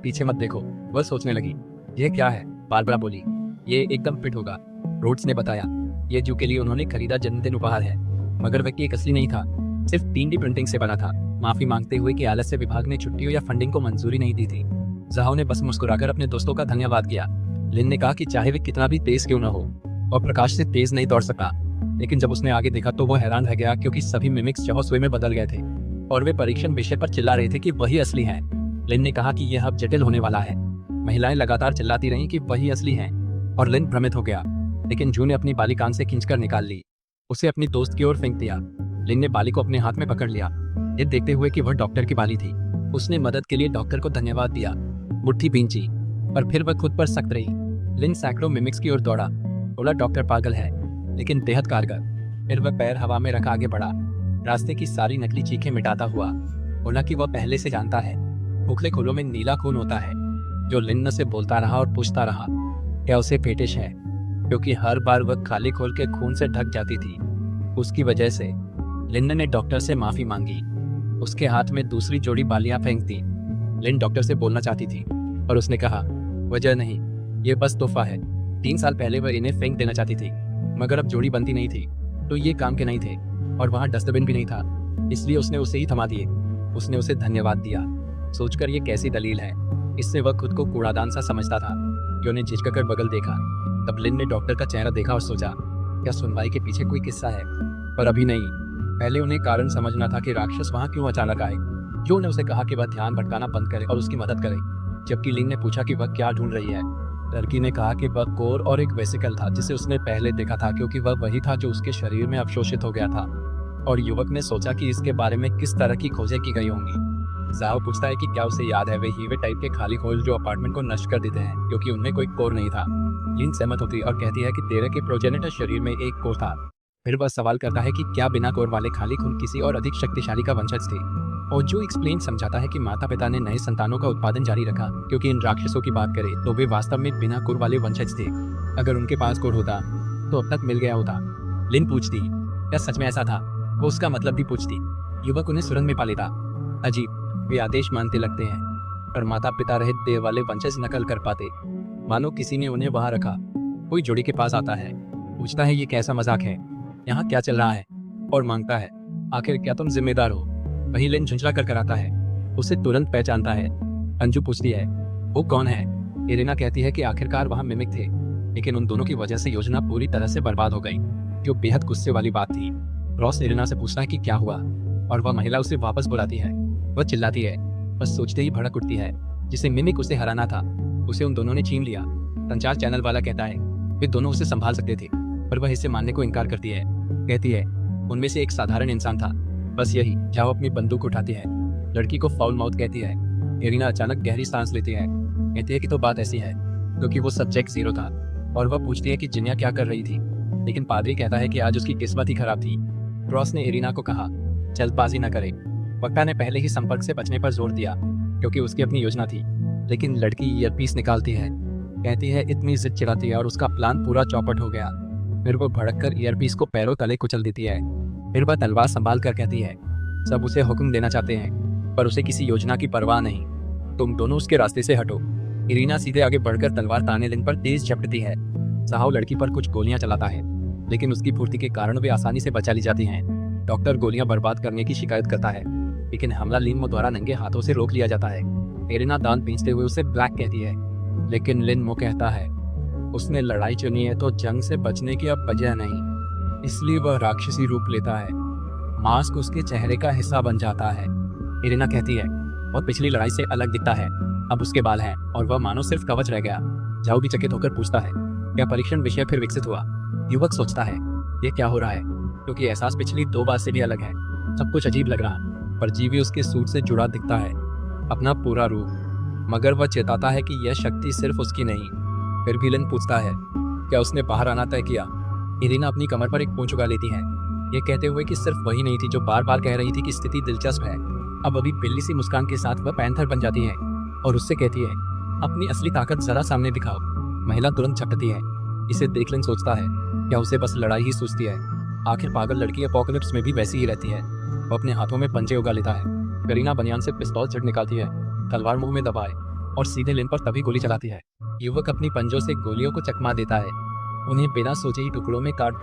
पीछे मत देखो, वह सोचने लगी। ये क्या है? बारबरा बोली। ये एकदम फिट होगा, रोड्स ने बताया। ये जू के लिए उन्होंने खरीदा जन्मदिन उपहार है, मगर वह केक असली नहीं था, सिर्फ 3D प्रिंटिंग से बना था। माफी मांगते हुए कि आलस्य विभाग ने छुट्टियों या फंडिंग को मंजूरी नहीं दी थी, झाओ ने बस मुस्कुराकर अपने दोस्तों का धन्यवाद किया। लिन ने कहा कि चाहे वे कितना भी तेज क्यों न हो, और प्रकाश से तेज नहीं दौड़ सकता। लेकिन जब उसने आगे देखा तो वो हैरान रह गया, क्योंकि सभी मिमिक्स चौहसवे में बदल गए थे और वे परीक्षण विषय पर चिल्ला रहे थे कि वही असली है। लिन ने कहा कि यह अब जटिल होने वाला है। महिलाएं लगातार चिल्लाती रहीं कि वही असली हैं, और लिन भ्रमित हो गया। लेकिन जू ने अपनी बाली कान से खींचकर निकाल ली, उसे अपनी दोस्त की ओर फेंक दिया। लिन ने बाली को अपने हाथ में पकड़ लिया, ये देखते हुए कि वह डॉक्टर की बाली थी। उसने मदद के लिए डॉक्टर को धन्यवाद दिया, मुट्ठी भींची, पर फिर वह खुद पर सख्त रही। लिन सैकड़ों मिमिक्स की ओर दौड़ा, बोला डॉक्टर पागल है लेकिन बेहद कारगर। फिर वह पैर हवा में रखा आगे बढ़ा, रास्ते की सारी नकली चीखें मिटाता हुआ। बोला कि वह पहले से जानता है, खोखले खोलों में नीला खून होता है। जो लिन से बोलता रहा और पूछता रहा क्या उसे फेटिश है, क्योंकि हर बार वह खाली खोल के खून से ढक जाती थी। उसकी वजह से लिन ने डॉक्टर से माफी मांगी, उसके हाथ में दूसरी जोड़ी बालियां फेंक दी। लिन डॉक्टर से बोलना चाहती थी, पर उसने कहा वजह नहीं, ये बस तोहफा है। 3 साल पहले वह इन्हें फेंक देना चाहती थी, मगर अब जोड़ी बनती नहीं थी तो ये काम के नहीं थे, और वहाँ डस्टबिन भी नहीं था, इसलिए उसने उसे ही थमा दिए। उसने उसे धन्यवाद दिया, सोचकर ये कैसी दलील है। इससे वह खुद को कूड़ादान सा समझता था। जो ने झिझककर बगल देखा, तब लिन ने डॉक्टर का चेहरा देखा और सोचा क्या सुनवाई के पीछे कोई किस्सा है, पर अभी नहीं। पहले उन्हें कारण समझना था कि राक्षस वहाँ क्यों अचानक आए। जो ने उसे कहा कि वह ध्यान भटकाना बंद करे और उसकी मदद करे, जबकि लिन ने पूछा कि वह क्या ढूंढ रही है। लड़की ने कहा कि वह कोर और एक वेसिकल था जिसे उसने पहले देखा था, क्योंकि वह वही था जो उसके शरीर में अवशोषित हो गया था। और युवक ने सोचा कि इसके बारे में किस तरह की खोजें की गई होंगी। जाओ पूछता है कि क्या उसे याद है वे हीवे टाइप के खाली खोल जो अपार्टमेंट को नष्ट कर देते हैं, क्योंकि उनमें कोई कोर नहीं था। लिन सहमत होती और कहती है कि तेरे के प्रोजेनिटर शरीर में एक कोर था। फिर वह सवाल करता है कि क्या बिना कोर वाले खाली खून किसी और अधिक शक्तिशाली का वंशज थे। और जो एक्सप्लेन समझाता है कि माता पिता ने नए संतानों का उत्पादन जारी रखा, क्योंकि इन राक्षसों की बात करें तो वे वास्तव में बिना कोर वाले वंशज थे। अगर उनके पास कोर होता तो अब तक मिल गया होता। लिन पूछती क्या सच में ऐसा था, वो उसका मतलब भी पूछती। युवक उन्हें सुरंग में पा लेता। अजीब, वे आदेश मानते लगते हैं, पर माता पिता रहित देह वाले वंशज नकल कर पाते, मानो किसी ने उन्हें वहां रखा। कोई जोड़ी के पास आता है, पूछता है ये कैसा मजाक है, यहाँ क्या चल रहा है, और मांगता है आखिर क्या तुम जिम्मेदार हो। वही लिन झुंझला कर कराता है, उसे तुरंत पहचानता है। अंजू पूछती है वो कौन है। इरिना कहती है कि आखिरकार वहाँ मिमिक थे, लेकिन उन दोनों की वजह से योजना पूरी तरह से बर्बाद हो गई, जो बेहद गुस्से वाली बात थी। रॉस इरिना से पूछता है कि क्या हुआ, और वह महिला उसे वापस बुलाती है। वह चिल्लाती है, बस सोचते ही भड़क उठती है। जिसे मिमिक उसे हराना था, उसे उन दोनों ने छीन लिया। संचार चैनल वाला कहता है वे दोनों उसे संभाल सकते थे, पर वह इसे मानने को इनकार करती है। कहती है उनमें से एक साधारण इंसान था, बस यही। जाओ अपनी बंदूक उठाती है, लड़की को फाउल माउथ कहती है। इरिना अचानक गहरी सांस लेती है, कहती है कि तो बात ऐसी है, क्योंकि वो सब्जेक्ट 0 था। और वह पूछती है कि जिन्या क्या कर रही थी, लेकिन पादरी कहता है कि आज उसकी किस्मत ही खराब थी। क्रॉस ने इरिना को कहा जल्दबाजी न करे। वक्ता ने पहले ही संपर्क से बचने पर जोर दिया, क्योंकि उसकी अपनी योजना थी। लेकिन लड़की ईयरपीस निकालती है, कहती है इतनी जिद चिढ़ाती है, और उसका प्लान पूरा चौपट हो गया। फिर वो भड़ककर ईयरपीस को पैरों तले कुचल देती है। फिर वह तलवार संभाल कर कहती है सब उसे हुक्म देना चाहते हैं, पर उसे किसी योजना की परवाह नहीं। तुम दोनों उसके रास्ते से हटो। इरिना सीधे आगे बढ़कर तलवार ताने लिन पर तेज झपटती है। साहब लड़की पर कुछ गोलियां चलाता है, लेकिन उसकी फुर्ती के कारण वे आसानी से बचा ली जाती हैं। डॉक्टर गोलियां बर्बाद करने की शिकायत करता है, लेकिन हमला लिन द्वारा नंगे हाथों से रोक लिया जाता है। इरिना दांत पींचते हुए उसे ब्लैक कहती है, लेकिन लिन मो कहता है उसने लड़ाई चुनी है तो जंग से बचने की अब वजह नहीं, इसलिए वह राक्षसी रूप लेता है। मास्क उसके चेहरे का हिस्सा बन जाता है। इरिना कहती है और पिछली लड़ाई से अलग दिखता है, अब उसके बाल हैं और वह मानो सिर्फ कवच रह गया। जाओ भी चकित होकर पूछता है क्या परीक्षण विषय फिर विकसित हुआ। युवक सोचता है ये क्या हो रहा है, क्योंकि एहसास पिछली 2 बार से भी अलग है। सब कुछ अजीब लग रहा, पर जीवी उसके सूट से जुड़ा दिखता है, अपना पूरा रूप। मगर वह चेताता है कि यह शक्ति सिर्फ उसकी नहीं। फिर भी लिन पूछता है क्या उसने बाहर आना तय किया। इरिना अपनी कमर पर एक पूंछ उगा लेती है, ये कहते हुए कि सिर्फ वही नहीं थी जो बार बार कह रही थी कि स्थिति दिलचस्प है। अब अभी बिल्ली सी मुस्कान के साथ वह पैंथर बन जाती है और उससे कहती है अपनी असली ताकत जरा सामने दिखाओ। महिला तुरंत झपटती है। इसे देख लिन सोचता है क्या उसे बस लड़ाई ही सूझती है। आखिर पागल लड़की एपोकलिप्स में भी वैसी ही रहती है। वो अपने हाथों में पंजे उगा लेता है। करीना बनियान से पिस्तौल झट निकालती है, तलवार मुंह में दबाए और सीधे लिन पर तभी गोली चलाती है। युवक अपनी पंजों से गोलियों को चकमा देता है, उन्हें बिना सोचे ही टुकड़ों में काट